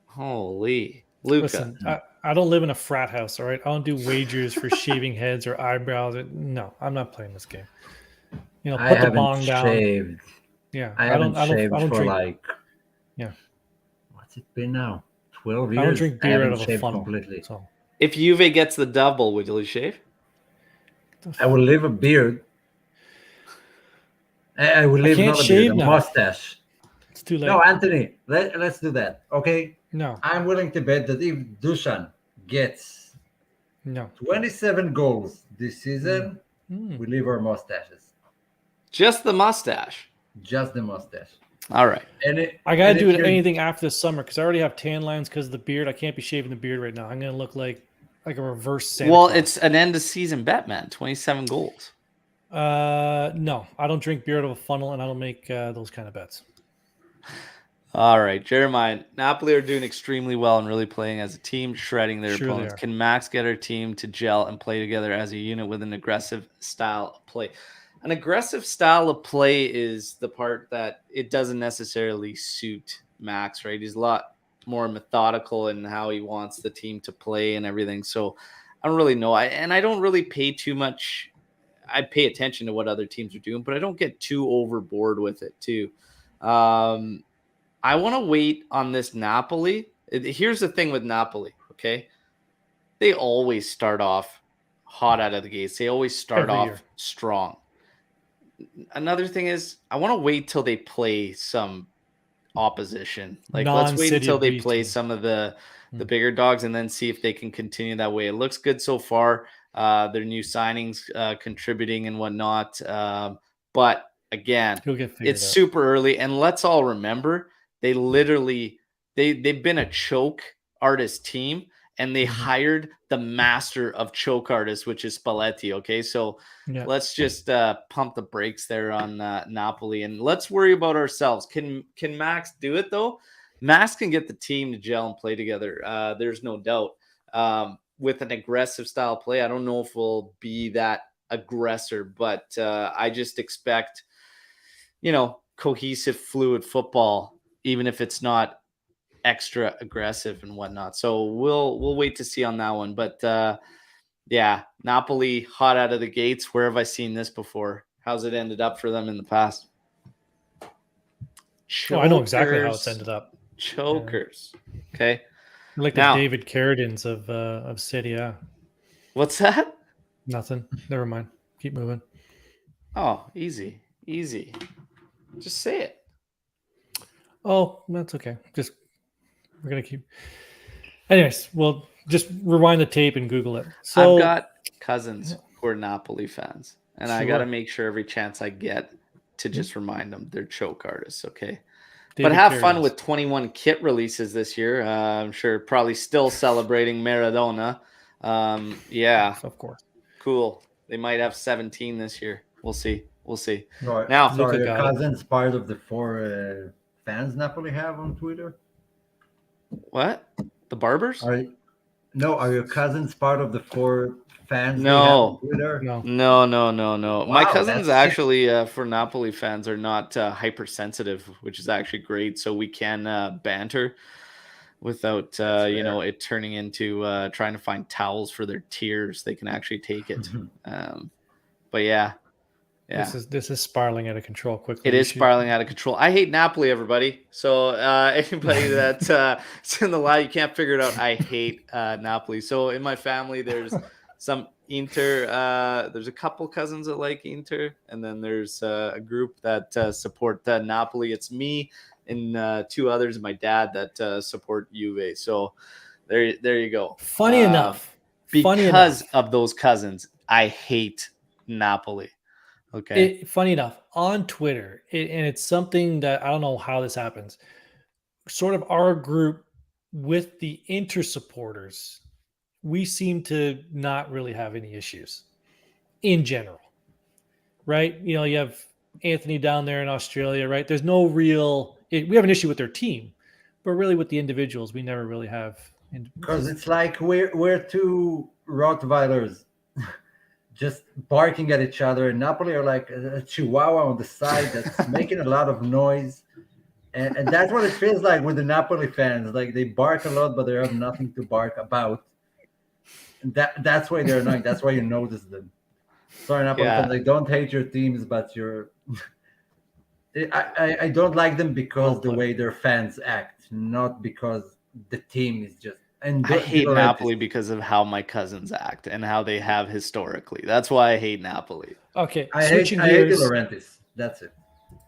Holy Luca. Listen, I don't live in a frat house, all right? I don't do wagers for shaving heads or eyebrows. No, I'm not playing this game. Put the bong down. Shaved. Yeah, I haven't shaved for drink, what's it been now? 12 years. I don't drink beer out of a funnel. Completely. So. If Juve gets the double, would you shave? I will leave a beard. I will leave not a beard, a mustache. It's too late. No, Anthony, let's do that, okay? No. I'm willing to bet that if Dusan gets 27 goals this season, we leave our mustaches. Just the mustache? just the mustache. All right. I gotta do if you're- anything after the summer because I already have tan lines because of the beard. I can't be shaving the beard right now. I'm gonna look like a reverse Santa Well, Claus. it's an end of season bet, man. 27 goals. No, I don't drink beer out of a funnel, and I don't make those kind of bets. All right, Jeremiah. Napoli are doing extremely well and really playing as a team, shredding their Sure they opponents. are. Can Max get our team to gel and play together as a unit with an aggressive style of play? An aggressive style of play is the part that it doesn't necessarily suit Max, right? He's a lot more methodical in how he wants the team to play and everything. So I don't really know. I don't really pay too much. I pay attention to what other teams are doing, but I don't get too overboard with it too. I want to wait on this Napoli. Here's the thing with Napoli, okay? They always start off hot out of the gates. They always start Every off year. strong. Another thing is I want to wait till they play some opposition. Like let's wait Non-City until they B play team. some of the bigger dogs and then see if they can continue that way. It looks good so far. Their new signings contributing and whatnot. But again, He'll get figured it's out. super early. And let's all remember, they literally they've been a choke artist team and they hired the master of choke artists, which is Spalletti. Okay, so Yeah. let's just pump the brakes there on Napoli and let's worry about ourselves. Can Max do it though? Max can get the team to gel and play together. There's no doubt. With an aggressive style play, I don't know if we'll be that aggressor, but I just expect, cohesive, fluid football, even if it's not extra aggressive and whatnot. So we'll wait to see on that one. But yeah, Napoli hot out of the gates. Where have I seen this before? How's it ended up for them in the past? Oh, I know exactly how it's ended up. Chokers. Okay. Like Now- the David Carradines of Serie A. What's that? Nothing. Never mind. Keep moving. Oh, easy. Just say it. Oh, that's okay. We're gonna keep. Anyways, well, just rewind the tape and Google it. So I've got cousins who are Napoli fans, and I got to Sure. make sure every chance I get to just remind them they're choke artists, okay? David But have fun Carradines. with 21 kit releases this year. I'm sure probably still celebrating Maradona. Yeah, Of course. cool. They might have 17 this year. We'll see. Right. Now- so Luca are your got it. cousins part of the 4 fans Napoli have on Twitter? What? The Barbers? Are your cousins part of the 4 fans they No. have on Twitter? No. No. My Wow, cousins that's- actually, for Napoli fans, are not hypersensitive, which is actually great. So we can banter without, it turning into trying to find towels for their tears. They can actually take it. But yeah. This is spiraling out of control quickly. It is spiraling out of control. I hate Napoli, everybody. So anybody that's in the line, you can't figure it out. I hate Napoli. So in my family, there's some Inter. There's a couple cousins that like Inter, and then there's a group that support Napoli. It's me and 2 others, my dad, that support Juve. So there you go. Funny enough. Because of those cousins, I hate Napoli. Okay. Funny enough, on Twitter, and it's something that I don't know how this happens. Sort of our group with the Inter supporters, we seem to not really have any issues in general, right? You have Anthony down there in Australia, right? There's no real. We have an issue with their team, but really with the individuals, we never really have. Because it's like we're 2 Rottweilers just barking at each other. And Napoli are like a chihuahua on the side that's making a lot of noise. And that's what it feels like with the Napoli fans. Like they bark a lot, but they have nothing to bark about. And that's why they're annoying. That's why you notice them. Sorry, Napoli fans. I don't hate your teams, but I don't like them because the way their fans act, not because the team is just. And I hate Napoli because of how my cousins act and how they have historically. That's why I hate Napoli. Okay, I hate switching De gears. Laurentiis. That's it.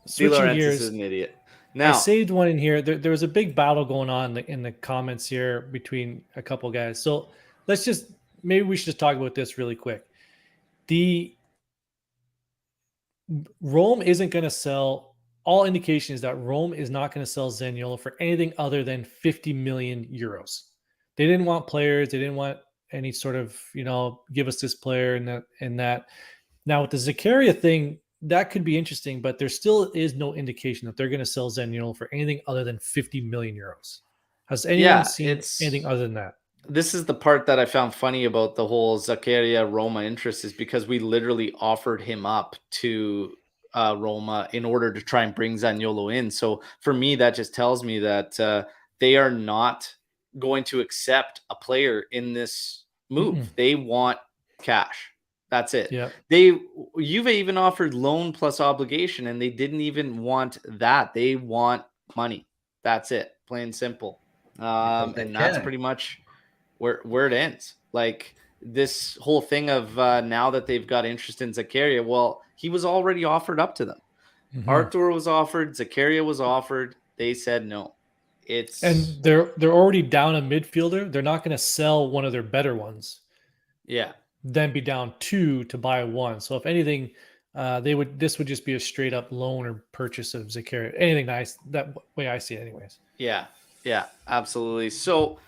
De Switching Laurentiis gears. is an idiot. I Now, saved one in here. There was a big battle going on in the comments here between a couple guys. So maybe we should just talk about this really quick. The Rome isn't going to sell all indication is that Rome is not going to sell Zaniolo for anything other than 50 million euros. They didn't want players. They didn't want any sort of, give us this player and that. Now with the Zakaria thing, that could be interesting, but there still is no indication that they're going to sell Zaniolo for anything other than 50 million euros. Has anyone seen anything other than that? This is the part that I found funny about the whole Zakaria Roma interest, is because we literally offered him up to Roma in order to try and bring Zaniolo in. So for me, that just tells me that they are not going to accept a player in this move. Mm-mm. They want cash. That's it. Yeah. Juve even offered loan plus obligation, and they didn't even want that. They want money. That's it. Plain simple. And that's pretty much where it ends. Like this whole thing of now that they've got interest in Zakaria, well, he was already offered up to them. Mm-hmm. Arthur was offered, Zakaria was offered. They said no. And they're already down a midfielder. They're not going to sell one of their better ones. Yeah. Then be down 2 to buy 1. So if anything, this would just be a straight up loan or purchase of Zakaria. Anything nice, that way I see it anyways. Yeah, absolutely. So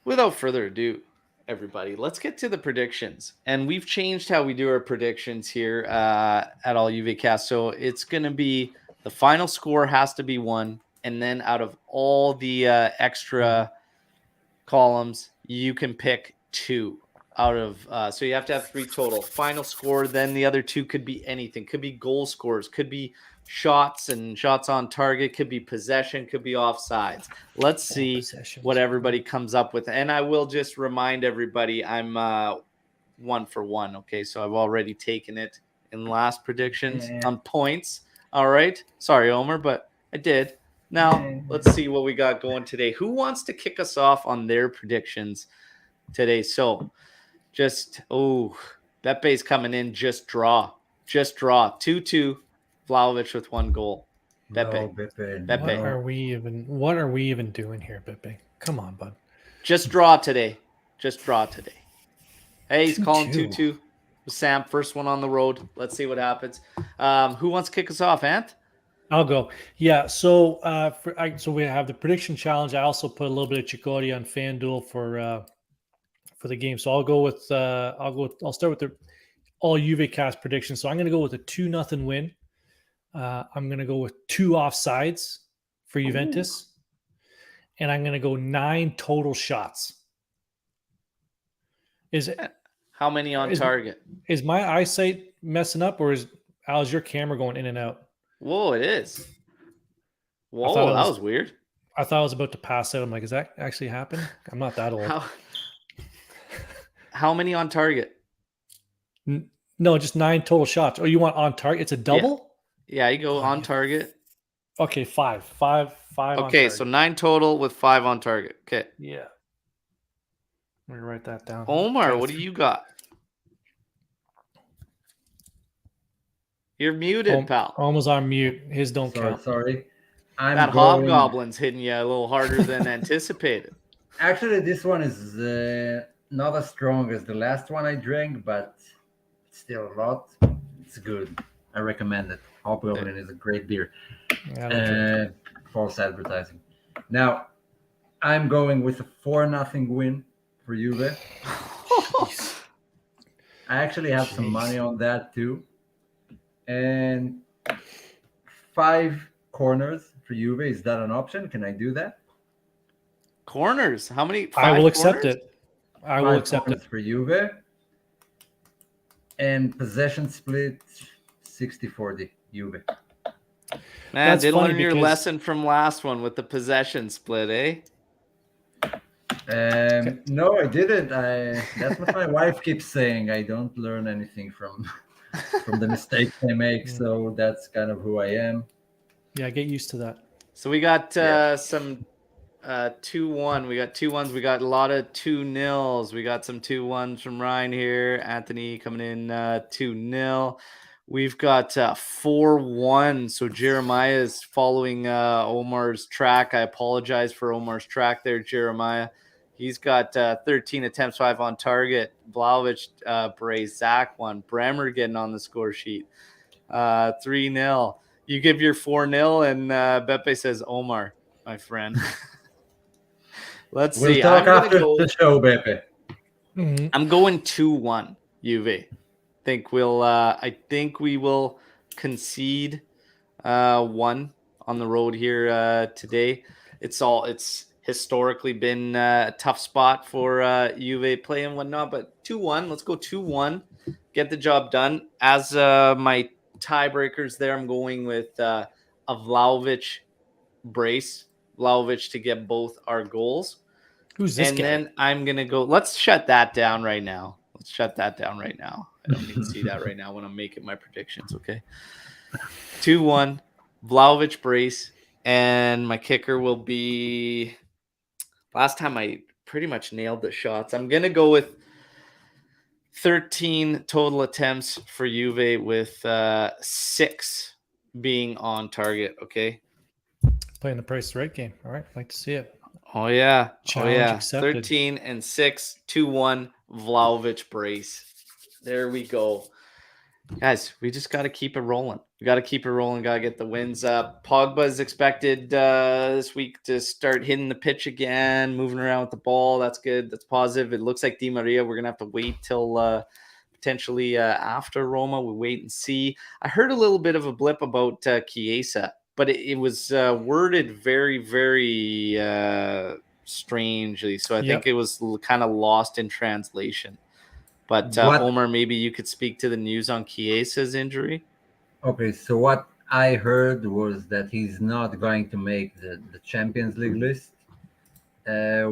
without further ado, everybody, let's get to the predictions. And we've changed how we do our predictions here at All UV Cast. So it's going to be the final score has to be 1. And then out of all the extra columns, you can pick 2 out of. So you have to have 3 total. Final score, then the other 2 could be anything. Could be goal scores, could be shots and shots on target, could be possession, could be offsides. Let's see what everybody comes up with. And I will just remind everybody, I'm 1 for 1. Okay, so I've already taken it in last predictions on points. All right. Sorry, Omer, but I did. Now, let's see what we got going today. Who wants to kick us off on their predictions today? So, Bepe's coming in. Just draw. 2-2. Vlahovic with 1 goal. Bepe. No, Bepe. What are we even doing here, Bepe? Come on, bud. Just draw today. Hey, he's calling 2-2. Sam, first one on the road. Let's see what happens. Who wants to kick us off, Ant? I'll go. Yeah. So, so we have the prediction challenge. I also put a little bit of Chicory on FanDuel for the game. So I'll start with the all Juve cast prediction. So I'm going to go with a 2-0 win. I'm going to go with 2 offsides for Juventus. And I'm going to go 9 total shots. How many on target? Is my eyesight messing up, or is your camera going in and out? Whoa, it is. Whoa, that was weird. I thought I was about to pass out. I'm like, is that actually happening? I'm not that old. How many on target? No, just 9 total shots. Oh, you want on target? It's a double? Yeah, you go on target. Okay, 5. 5 on Okay, so 9 total with 5 on target. Okay. Yeah. I'm going to write that down. Omar, what do you got? You're muted, pal. Almost on mute. His don't count. Sorry. That hobgoblin's hitting you a little harder than anticipated. Actually, this one is not as strong as the last one I drank, but it's still a lot. It's good. I recommend it. Hobgoblin is a great beer. False advertising. Now, I'm going with a 4-0 win for Juve. I actually have some money on that too. And 5 corners for Juve. Is that an option? Can I do that? Corners? How many? I will accept it. I will accept it for Juve. And possession split 60-40 Juve. Man, did learn your lesson from last one with the possession split, eh? No, I didn't. That's what my wife keeps saying. I don't learn anything from the mistakes I make. So that's kind of who I am. Yeah, get used to that. So we got some 2-1. We got 2-1s. We got a lot of 2-0s. We got some 2-1s from Ryan here. Anthony coming in 2-0. We've got 4-1. So Jeremiah is following Omar's track. I apologize for Omar's track there, Jeremiah. He's got 13 attempts, 5 on target. Vlahovic, Bray, Zach 1. Bremer getting on the score sheet. 3-0. You give your 4-0, and Beppe says, Omar, my friend. Let's We'll see. talk I'm after the show, Beppe. Mhm. I'm going 2-1 Juve. I think we will concede 1 on the road here today. It's historically been a tough spot for Juve play and whatnot, but 2-1. Let's go 2-1. Get the job done. As my tiebreakers there, I'm going with a Vlahovic brace. Vlahovic to get both our goals. Who's this And guy? then I'm going to go. Let's shut that down right now. I don't need to see that right now when I'm making my predictions, okay? 2-1, Vlahovic brace, and my kicker will be. Last time I pretty much nailed the shots. I'm going to go with 13 total attempts for Juve with 6 being on target, okay? Playing the Price is Right game. All right, like to see it. Oh, yeah. Challenge accepted. 13 and 6, 2-1, Vlahovic brace. There we go. Guys, we just got to keep it rolling. Got to get the wins up. Pogba is expected this week to start hitting the pitch again, moving around with the ball. That's good. That's positive. It looks like Di Maria, we're going to have to wait till potentially after Roma. We'll wait and see. I heard a little bit of a blip about Chiesa, but it was worded very, very strangely. So I think it was kind of lost in translation. But Omer, maybe you could speak to the news on Chiesa's injury. Okay, so what I heard was that he's not going to make the Champions League list,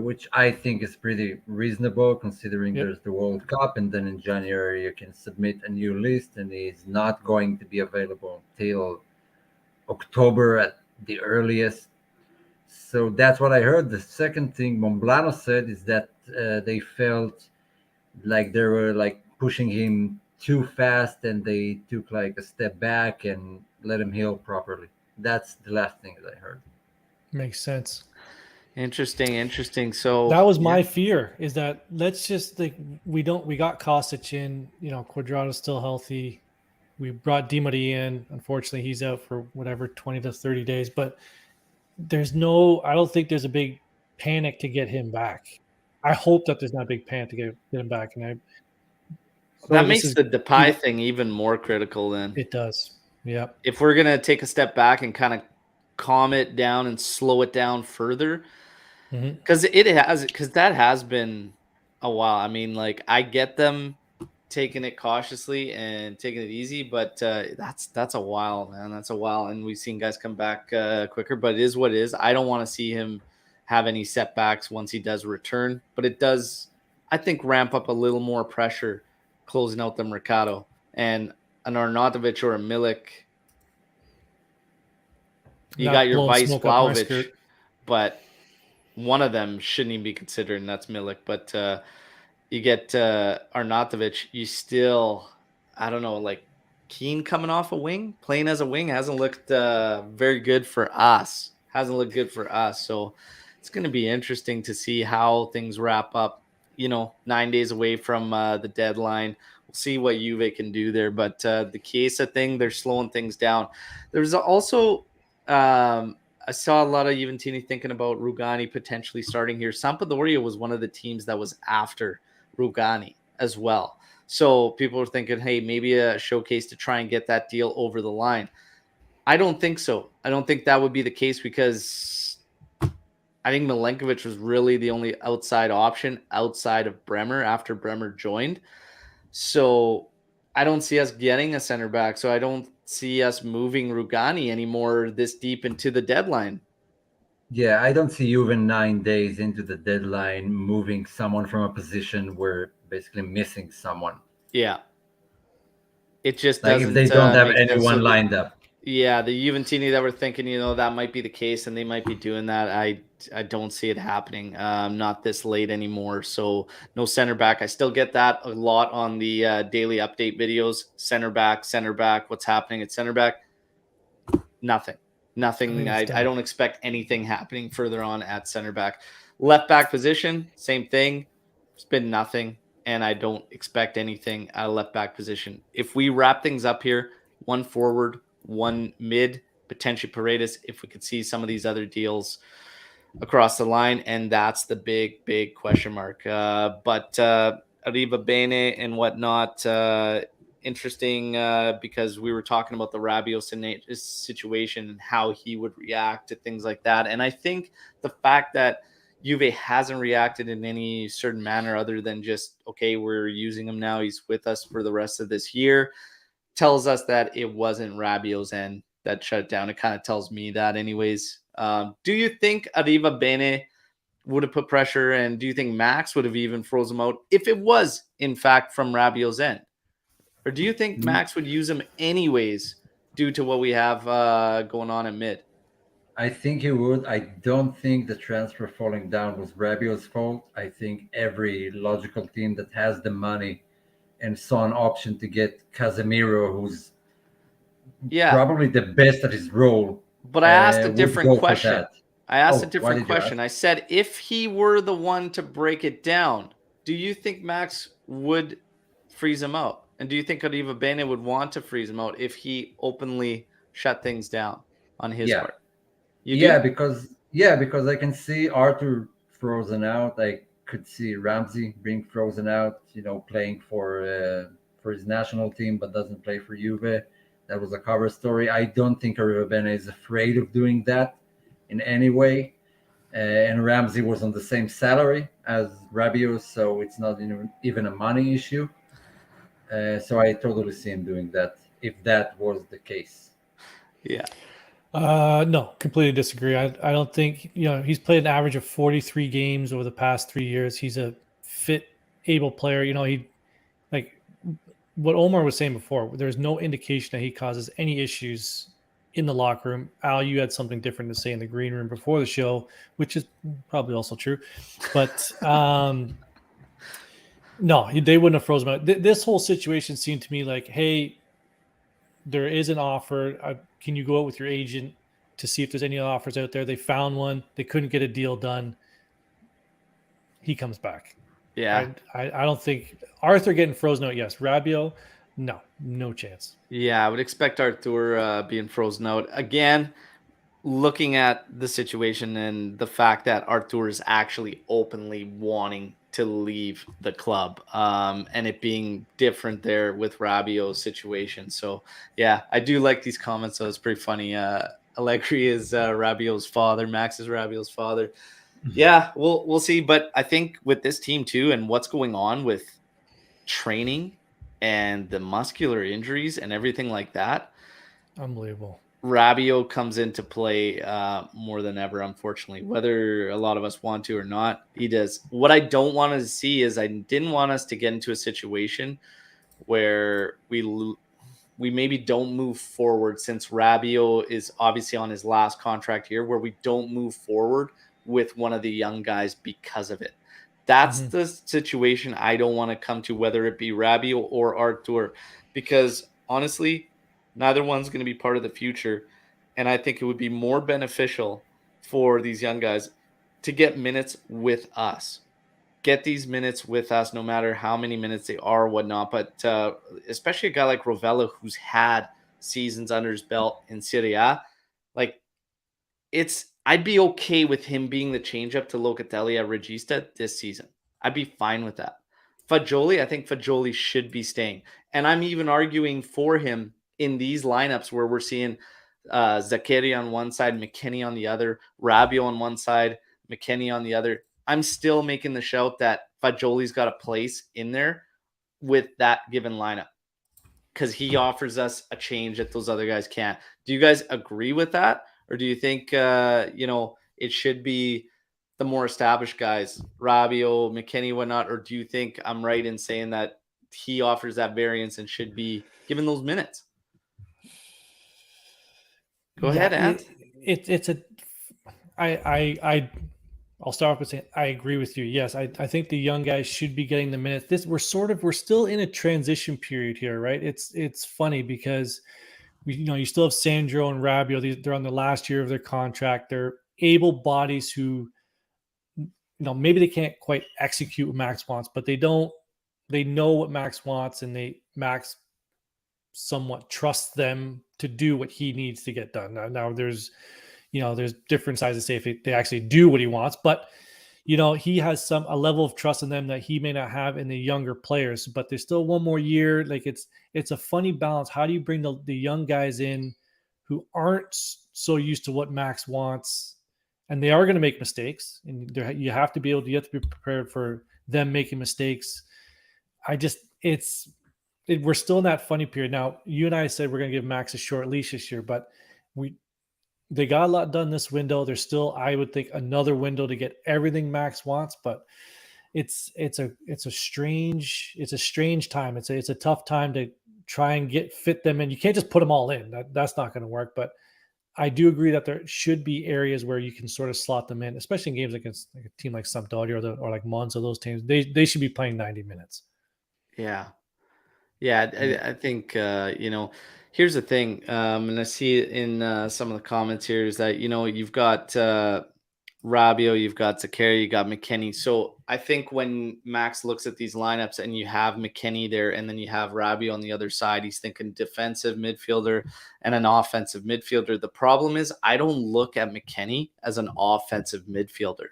which I think is pretty reasonable considering there's the World Cup, and then in January you can submit a new list, and he's not going to be available till October at the earliest. So that's what I heard. The second thing Monblano said is that they felt like they were like pushing him too fast, and they took like a step back and let him heal properly. That's the last thing that I heard. Makes sense. Interesting. So that was my fear, is that let's just think we got Kostic in, Cuadrado's still healthy. We brought Di Maria in. Unfortunately, he's out for whatever 20 to 30 days, but I don't think there's a big panic to get him back. I hope that there's not a big panic to get him back. And that makes the Depay thing even more critical then. It does. Yeah. If we're going to take a step back and kind of calm it down and slow it down further, because that has been a while. I mean, like, I get them taking it cautiously and taking it easy, but that's a while, man. That's a while. And we've seen guys come back quicker, but it is what it is. I don't want to see him have any setbacks once he does return, but it does, I think, ramp up a little more pressure closing out the Mercado. And an Arnautovic or a Milik, you got your Vice Vlahovic, but one of them shouldn't even be considered, and that's Milik. But you get Arnautovic, you still, I don't know, like Keane coming off a wing, playing as a wing, hasn't looked very good for us. So it's going to be interesting to see how things wrap up, 9 days away from the deadline. We'll see what Juve can do there. But the Chiesa thing, they're slowing things down. There's also, I saw a lot of Juventini thinking about Rugani potentially starting here. Sampdoria was one of the teams that was after Rugani as well. So people are thinking, hey, maybe a showcase to try and get that deal over the line. I don't think so. I don't think that would be the case, because I think Milenkovic was really the only outside option outside of Bremer after Bremer joined. So I don't see us getting a center back. So I don't see us moving Rugani anymore this deep into the deadline. Yeah, I don't see you even 9 days into the deadline moving someone from a position where basically missing someone. Yeah. It just like doesn't. If they don't have anyone lined up. Yeah, the Juventini that were thinking, that might be the case, and they might be doing that. I don't see it happening. Not this late anymore. So no center back. I still get that a lot on the daily update videos. Center back. What's happening at center back? Nothing. I don't expect anything happening further on at center back. Left back position, same thing. It's been nothing, and I don't expect anything at left back position. If we wrap things up here, one forward, one mid, potentially Paredes if we could see some of these other deals across the line, and that's the big question mark. But Arriva Bene and whatnot, interesting because we were talking about the Rabiot situation and how he would react to things like that. And I think the fact that Juve hasn't reacted in any certain manner other than just, okay, we're using him now, he's with us for the rest of this year, tells us that it wasn't Rabiot's end that shut it down. It kind of tells me that anyways. Do you think Arriva Bene would have put pressure, and do you think Max would have even froze him out if it was, in fact, from Rabiot's end? Or do you think Max would use him anyways due to what we have going on in mid? I think he would. I don't think the transfer falling down was Rabiot's fault. I think every logical team that has the money and saw an option to get Casemiro, who's probably the best at his role. But I asked a different question. Question. I said, if he were the one to break it down, do you think Max would freeze him out? And do you think Arriva Bene would want to freeze him out if he openly shut things down on his part? Because I can see Arthur frozen out. I could see Ramsey being frozen out, playing for his national team, but doesn't play for Juve. That was a cover story. I don't think Arriva Bene is afraid of doing that in any way. And Ramsey was on the same salary as Rabiot, so it's not even a money issue. So I totally see him doing that if that was the case. Yeah. No, completely disagree. I don't think, he's played an average of 43 games over the past 3 years. He's a fit, able player. He, like what Omer was saying before, there's no indication that he causes any issues in the locker room. Al, you had something different to say in the green room before the show, which is probably also true. But no, they wouldn't have frozen him out. This whole situation seemed to me like, hey, there is an offer. Can you go out with your agent to see if there's any offers out there? They found one. They couldn't get a deal done. He comes back. Yeah. I don't think Arthur getting frozen out. Yes. Rabiot, no chance. Yeah, I would expect Arthur being frozen out. Again, looking at the situation and the fact that Arthur is actually openly wanting to leave the club, and it being different there with Rabiot's situation. So yeah, I do like these comments. So it's pretty funny. Allegri is Rabiot's father. Max is Rabiot's father. Yeah, we'll see. But I think with this team too, and what's going on with training and the muscular injuries and everything like that, unbelievable. Rabiot comes into play more than ever, unfortunately. Whether a lot of us want to or not, he does. What I don't want to see is I didn't want us to get into a situation where we maybe don't move forward, since Rabiot is obviously on his last contract here, where we don't move forward with one of the young guys because of it. That's the situation I don't want to come to, whether it be Rabiot or Arthur, because honestly, neither one's going to be part of the future. And I think it would be more beneficial for these young guys to get minutes with us. Get these minutes with us, no matter how many minutes they are or whatnot. But especially a guy like Rovella, who's had seasons under his belt in Serie A, like I'd be okay with him being the change-up to Locatelli at Regista this season. I'd be fine with that. Fagioli, I think Fagioli should be staying. And I'm even arguing for him in these lineups where we're seeing Zakaria on one side, McKennie on the other, Rabiot on one side, McKennie on the other. I'm still making the shout that Fagioli's got a place in there with that given lineup because he offers us a change that those other guys can't. Do you guys agree with that? Or do you think, it should be the more established guys, Rabiot, McKennie, whatnot? Or do you think I'm right in saying that he offers that variance and should be given those minutes? Go ahead, Ant. I'll start off with saying I agree with you. Yes, I think the young guys should be getting the minutes. We're still in a transition period here, right? It's funny because you still have Sandro and Rabiot. They're on the last year of their contract. They're able bodies who, maybe they can't quite execute what Max wants, but they know what Max wants, and Max somewhat trusts them to do what he needs to get done. Now there's different sides to say if they actually do what he wants, but he has a level of trust in them that he may not have in the younger players. But there's still one more year. Like it's a funny balance. How do you bring the young guys in who aren't so used to what Max wants, and they are going to make mistakes, and you have to be prepared for them making mistakes. We're still in that funny period. Now, you and I said we're going to give Max a short leash this year, but they got a lot done this window. There's still, I would think, another window to get everything Max wants, but it's a strange time. It's a tough time to try and fit them in. You can't just put them all in. That's not going to work. But I do agree that there should be areas where you can sort of slot them in, especially in games against like a team like Sampdoria or like Monza. Those teams, they should be playing 90 minutes. Yeah. I think, here's the thing. And I see it in some of the comments here is that, you've got Rabiot, you've got Zakaria, you got McKennie. So I think when Max looks at these lineups and you have McKennie there and then you have Rabiot on the other side, he's thinking defensive midfielder and an offensive midfielder. The problem is I don't look at McKennie as an offensive midfielder.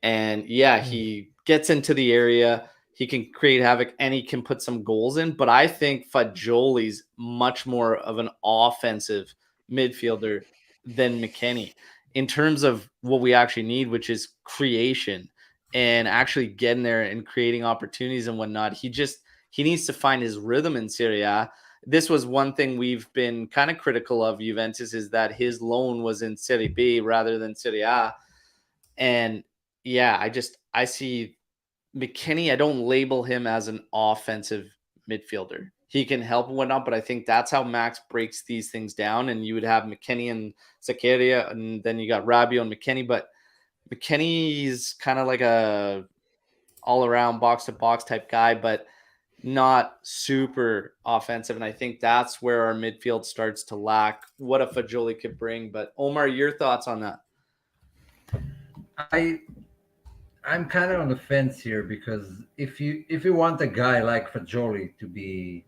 And he gets into the area, he can create havoc, and he can put some goals in. But I think Fagioli's much more of an offensive midfielder than McKennie in terms of what we actually need, which is creation and actually getting there and creating opportunities and whatnot. He needs to find his rhythm in Serie A. This was one thing we've been kind of critical of Juventus, is that his loan was in Serie B rather than Serie A. And I see McKennie, I don't label him as an offensive midfielder. He can help and whatnot, but I think that's how Max breaks these things down. And you would have McKennie and Zakaria, and then you got Rabiot and McKennie. But McKennie is kind of like a all-around box-to-box type guy, but not super offensive. And I think that's where our midfield starts to lack what a Fagioli could bring. But Omer, your thoughts on that? I'm kind of on the fence here, because if you want a guy like Fagioli to be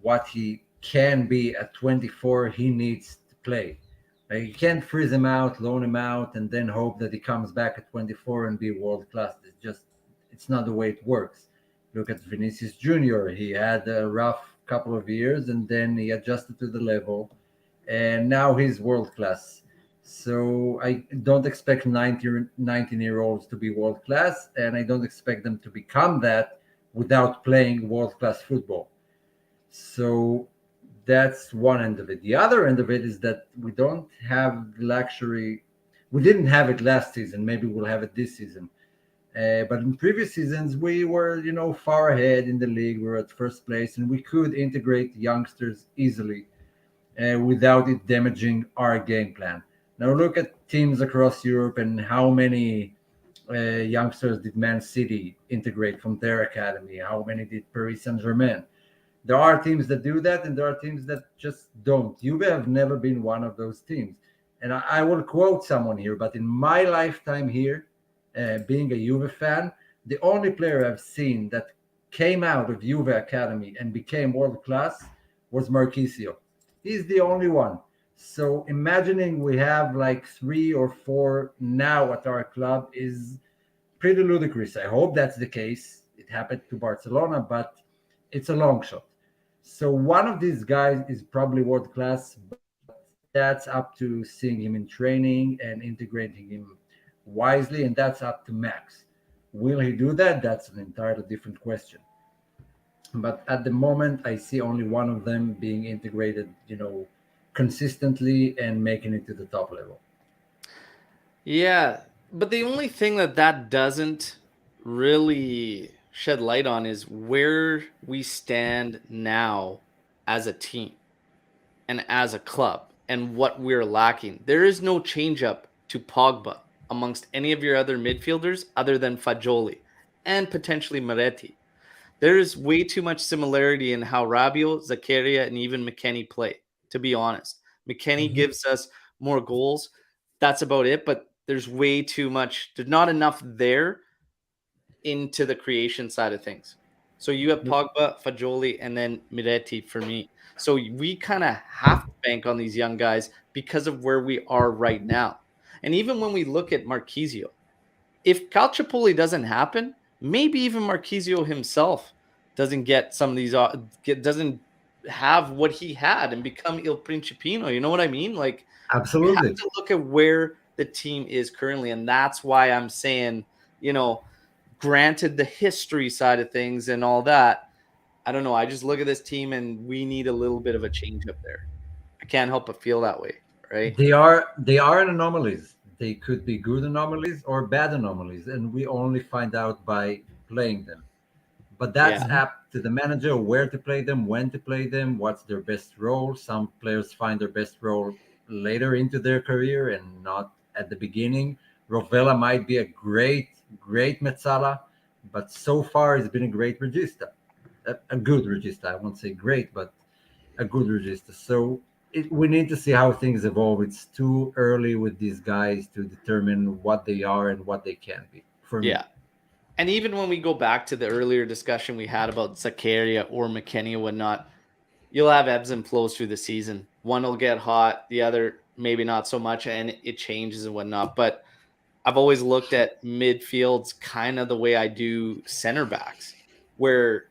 what he can be at 24, he needs to play. Like, you can't freeze him out, loan him out, and then hope that he comes back at 24 and be world class. It's not the way it works. Look at Vinicius Jr. He had a rough couple of years, and then he adjusted to the level, and now he's world class. So I don't expect 19-year-olds to be world class, and I don't expect them to become that without playing world class football. So that's one end of it. The other end of it is that we don't have the luxury. We didn't have it last season. Maybe we'll have it this season. But in previous seasons, we were, far ahead in the league. We were at first place, and we could integrate youngsters easily without it damaging our game plan. Now look at teams across Europe and how many youngsters did Man City integrate from their academy? How many did Paris Saint-Germain? There are teams that do that, and there are teams that just don't. Juve have never been one of those teams. And I will quote someone here, but in my lifetime here, being a Juve fan, the only player I've seen that came out of Juve Academy and became world class was Marchisio. He's the only one. So imagining we have like 3 or 4 now at our club is pretty ludicrous. I hope that's the case. It happened to Barcelona, but it's a long shot. So one of these guys is probably world class, but that's up to seeing him in training and integrating him wisely, and that's up to Max. Will he do that? That's an entirely different question. But at the moment, I see only one of them being integrated, consistently and making it to the top level. Yeah, but the only thing that doesn't really shed light on is where we stand now as a team and as a club and what we're lacking. There is no change up to Pogba amongst any of your other midfielders other than Fagioli and potentially Moretti. There is way too much similarity in how Rabiot, Zakaria, and even McKennie play, to be honest. McKennie gives us more goals. That's about it, but there's way too much. There's not enough there into the creation side of things. So you have Pogba, Fagioli, and then Miretti for me. So we kind of have to bank on these young guys because of where we are right now. And even when we look at Marquisio, if Calciopoli doesn't happen, maybe even Marquisio himself doesn't get some of these, doesn't have what he had and become Il Principino. You know what I mean? Like, we have Absolutely. to look at where the team is currently. And that's why I'm saying, granted the history side of things and all that, I don't know. I just look at this team and we need a little bit of a change up there. I can't help but feel that way, right? They are anomalies. They could be good anomalies or bad anomalies, and we only find out by playing them. But that's Yeah. up to the manager where to play them, when to play them, what's their best role. Some players find their best role later into their career and not at the beginning. Rovella might be a great Mezzala, but so far he's been a great regista, a good regista. I won't say great, but a good regista. So we need to see how things evolve. It's too early with these guys to determine what they are and what they can be. For me. Yeah. And even when we go back to the earlier discussion we had about Zakaria or McKennie or whatnot, you'll have ebbs and flows through the season. One will get hot, the other maybe not so much, and it changes and whatnot. But I've always looked at midfields kind of the way I do center backs, where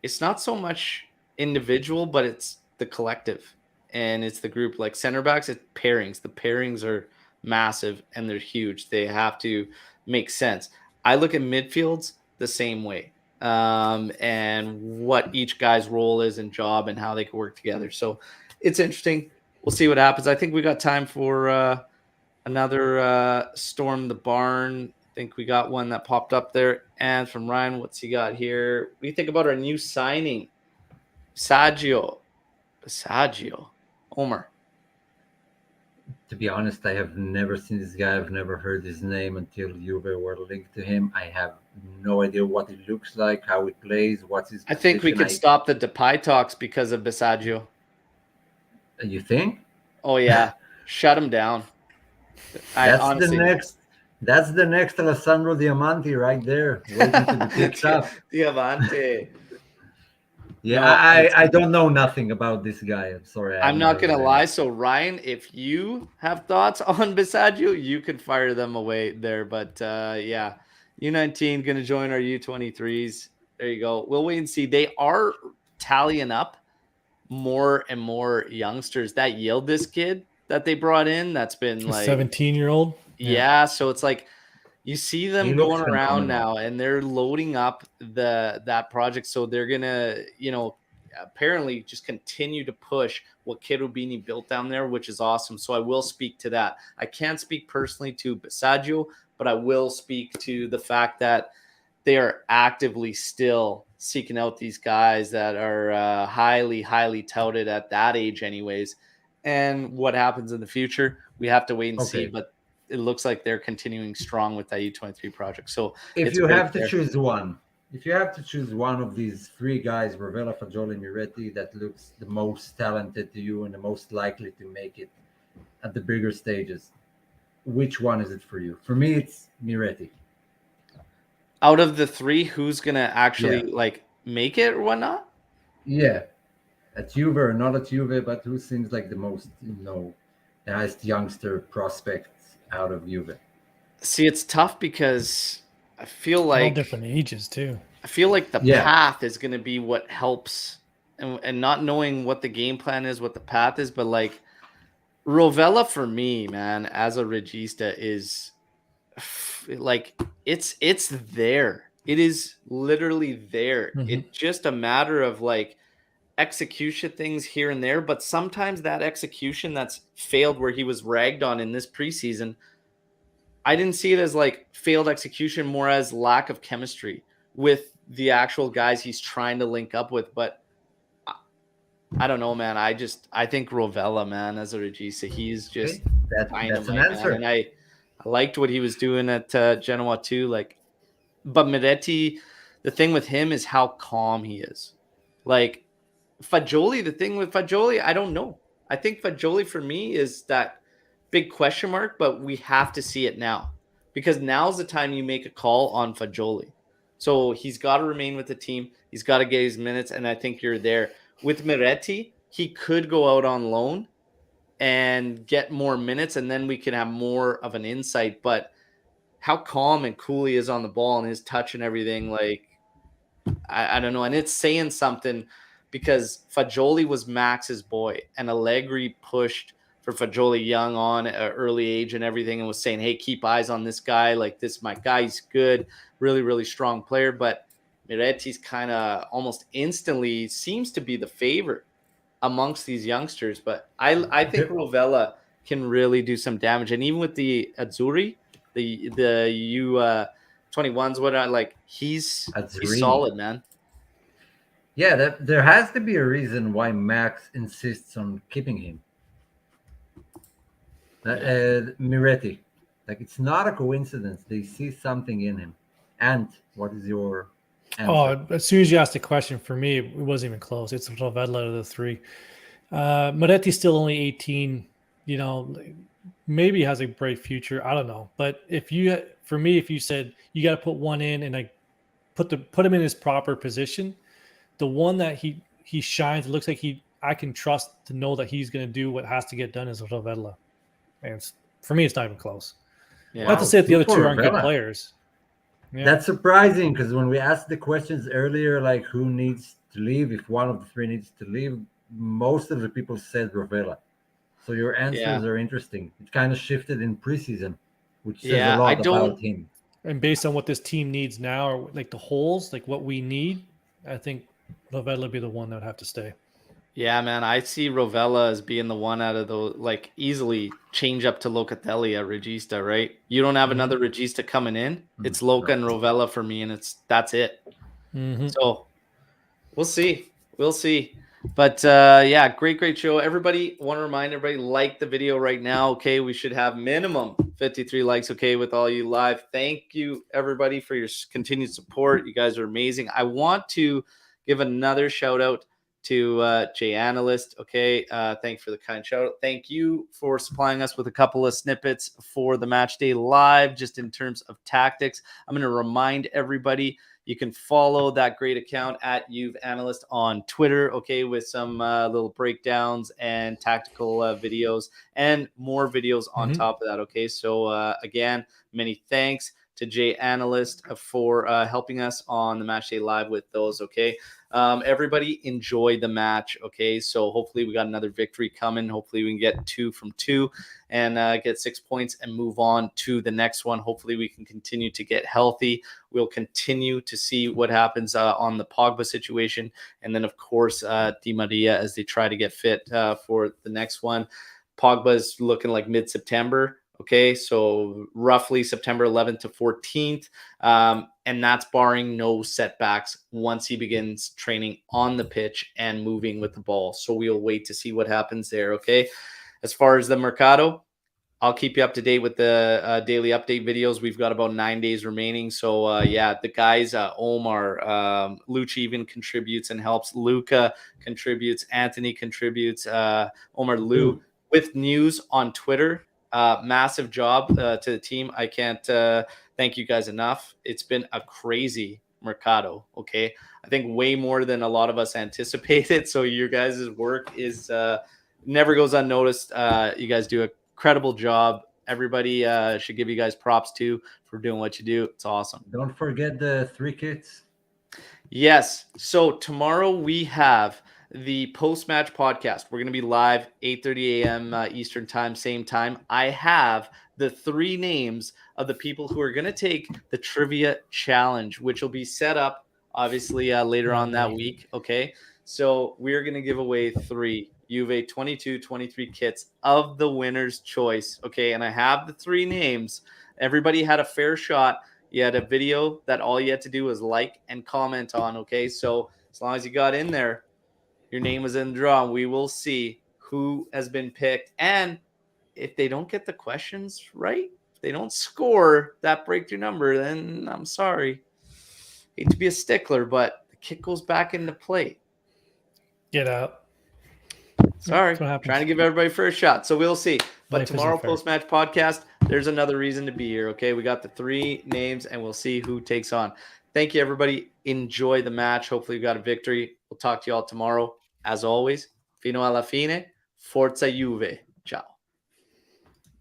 it's not so much individual, but it's the collective and it's the group. Like center backs, it's pairings. The pairings are massive and they're huge. They have to make sense. I look at midfields the same way, and what each guy's role is and job and how they can work together. So it's interesting. We'll see what happens. I think we got time for another Storm the Barn. I think we got one that popped up there. And from Ryan, what's he got here? What do you think about our new signing? Saggio. Omer. To be honest, I have never seen this guy. I've never heard his name until Juve were linked to him. I have no idea what he looks like, how he plays, what's his I think we position. could stop the Depay talks because of Bisaggio. You think? Oh, yeah. Shut him down. That's the next Alessandro Diamanti right there, waiting to be picked up. Diamante. Yeah, No, I don't know nothing about this guy. I'm sorry. I'm not going to lie. So, Ryan, if you have thoughts on Bisaggio, you can fire them away there. But, yeah, U19 going to join our U23s. There you go. We'll wait and see. They are tallying up more and more youngsters. That Yildiz kid that they brought in, that's been like 17-year-old. Yeah, so it's like you see them He looks going around phenomenal. now and they're loading up that project. So they're gonna, apparently just continue to push what Cherubini built down there, which is awesome. So I will speak to that. I can't speak personally to Bisaggio, but I will speak to the fact that they are actively still seeking out these guys that are highly, highly touted at that age anyways. And what happens in the future, we have to wait and see. But it looks like they're continuing strong with that U23 project. So if you have to choose one of these three guys, Rovella, Fagioli, Miretti, that looks the most talented to you and the most likely to make it at the bigger stages, which one is it for you? For me, it's Miretti. Out of the three, who's gonna actually make it or whatnot? Yeah, at Juve or not at Juve, but who seems like the most, the highest youngster prospect out of Juve? See, it's tough because I feel like all different ages too. I feel like the path is going to be what helps, and not knowing what the game plan is, what the path is, but like Rovella for me, man, as a regista is like it's there. It is literally there. Mm-hmm. It's just a matter of like execution things here and there, but sometimes that execution that's failed where he was ragged on in this preseason, I didn't see it as like failed execution, more as lack of chemistry with the actual guys he's trying to link up with. But I don't know, man. I think Rovella, man, as a regista, he's just that's an answer. Man. And I liked what he was doing at Genoa too. Like, but Miretti, the thing with him is how calm he is. Like Fagioli, the thing with Fagioli, I don't know. I think Fagioli for me is that big question mark, but we have to see it now because now's the time you make a call on Fagioli. So he's got to remain with the team. He's got to get his minutes, and I think you're there. With Miretti, he could go out on loan and get more minutes, and then we can have more of an insight. But how calm and cool he is on the ball and his touch and everything, like, I don't know. And it's saying something because Fagioli was Max's boy, and Allegri pushed for Fagioli young on at early age and everything, and was saying, hey, keep eyes on this guy. Like, this, my guy, he's good, really, really strong player. But Miretti's kind of almost instantly seems to be the favorite amongst these youngsters. But I think Rovella can really do some damage. And even with the Azzurri, the U21s, whatnot, like, he's solid, man. Yeah, there has to be a reason why Max insists on keeping him. Miretti, like, it's not a coincidence. They see something in him. And what is your answer? Oh, as soon as you asked the question, for me, it wasn't even close. It's Rovella of the three. Miretti's still only 18. You know, maybe has a bright future. I don't know. But if you said you got to put one in and like put him in his proper position, the one that he shines, it looks like I can trust to know that he's going to do what has to get done is Rovella. And for me, it's not even close. Yeah. Not to say that the other two aren't good players. Yeah. That's surprising because when we asked the questions earlier, like who needs to leave, if one of the three needs to leave, most of the people said Rovella. So your answers are interesting. It kind of shifted in preseason, which says a lot about him. And based on what this team needs now, or like the holes, like what we need, I think Rovella would be the one that would have to stay. Yeah, man, I see Rovella as being the one out of the, like, easily change up to Locatelli at Regista, right? You don't have another Regista coming in. It's Loca and Rovella for me, and that's it. Mm-hmm. So we'll see. But great show. Everybody, want to remind everybody, like the video right now, okay? We should have minimum 53 likes, okay, with all you live. Thank you, everybody, for your continued support. You guys are amazing. I want to give another shout out to Jay Analyst. Okay, thanks for the kind shout out. Thank you for supplying us with a couple of snippets for the Matchday Live, just in terms of tactics. I'm going to remind everybody, you can follow that great account at Juve Analyst on Twitter, okay, with some little breakdowns and tactical videos and more videos on top of that, okay? So, again, many thanks to Jay Analyst for helping us on the Matchday Live with those, okay? Everybody enjoy the match, okay? So hopefully we got another victory coming. Hopefully we can get 2 from 2 and get 6 points and move on to the next one. Hopefully we can continue to get healthy. We'll continue to see what happens on the Pogba situation. And then, of course, Di Maria as they try to get fit for the next one. Pogba's looking like mid-September. Okay, so roughly September 11th to 14th. And that's barring no setbacks once he begins training on the pitch and moving with the ball. So we'll wait to see what happens there, okay? As far as the Mercado, I'll keep you up to date with the daily update videos. We've got about 9 days remaining. So, the guys, Omer, Lucci even contributes and helps. Luca contributes. Anthony contributes. Omer, Lou, with news on Twitter. Massive job to the team. I can't thank you guys enough. It's been a crazy Mercado, okay? I think way more than a lot of us anticipated. So your guys' work is never goes unnoticed. You guys do a credible job. Everybody should give you guys props too for doing what you do. It's awesome. Don't forget the 3 kits. Yes. So tomorrow we have the post-match podcast. We're going to be live 8:30 a.m. Eastern time, same time. I have the 3 names of the people who are going to take the trivia challenge, which will be set up obviously later on that week. Okay. So we're going to give away 3 Juve 22-23 kits of the winner's choice. Okay. And I have the 3 names. Everybody had a fair shot. You had a video that all you had to do was like and comment on. Okay. So as long as you got in there, your name was in the draw. We will see who has been picked. And if they don't get the questions right, if they don't score that breakthrough number, then I'm sorry. Hate to be a stickler, but the kick goes back into play. Get out. Sorry. Trying to give everybody first shot. So we'll see. But tomorrow, post-match podcast, there's another reason to be here, okay? We got the 3 names, and we'll see who takes on. Thank you, everybody. Enjoy the match. Hopefully you got a victory. We'll talk to you all tomorrow. As always, fino alla fine, forza Juve.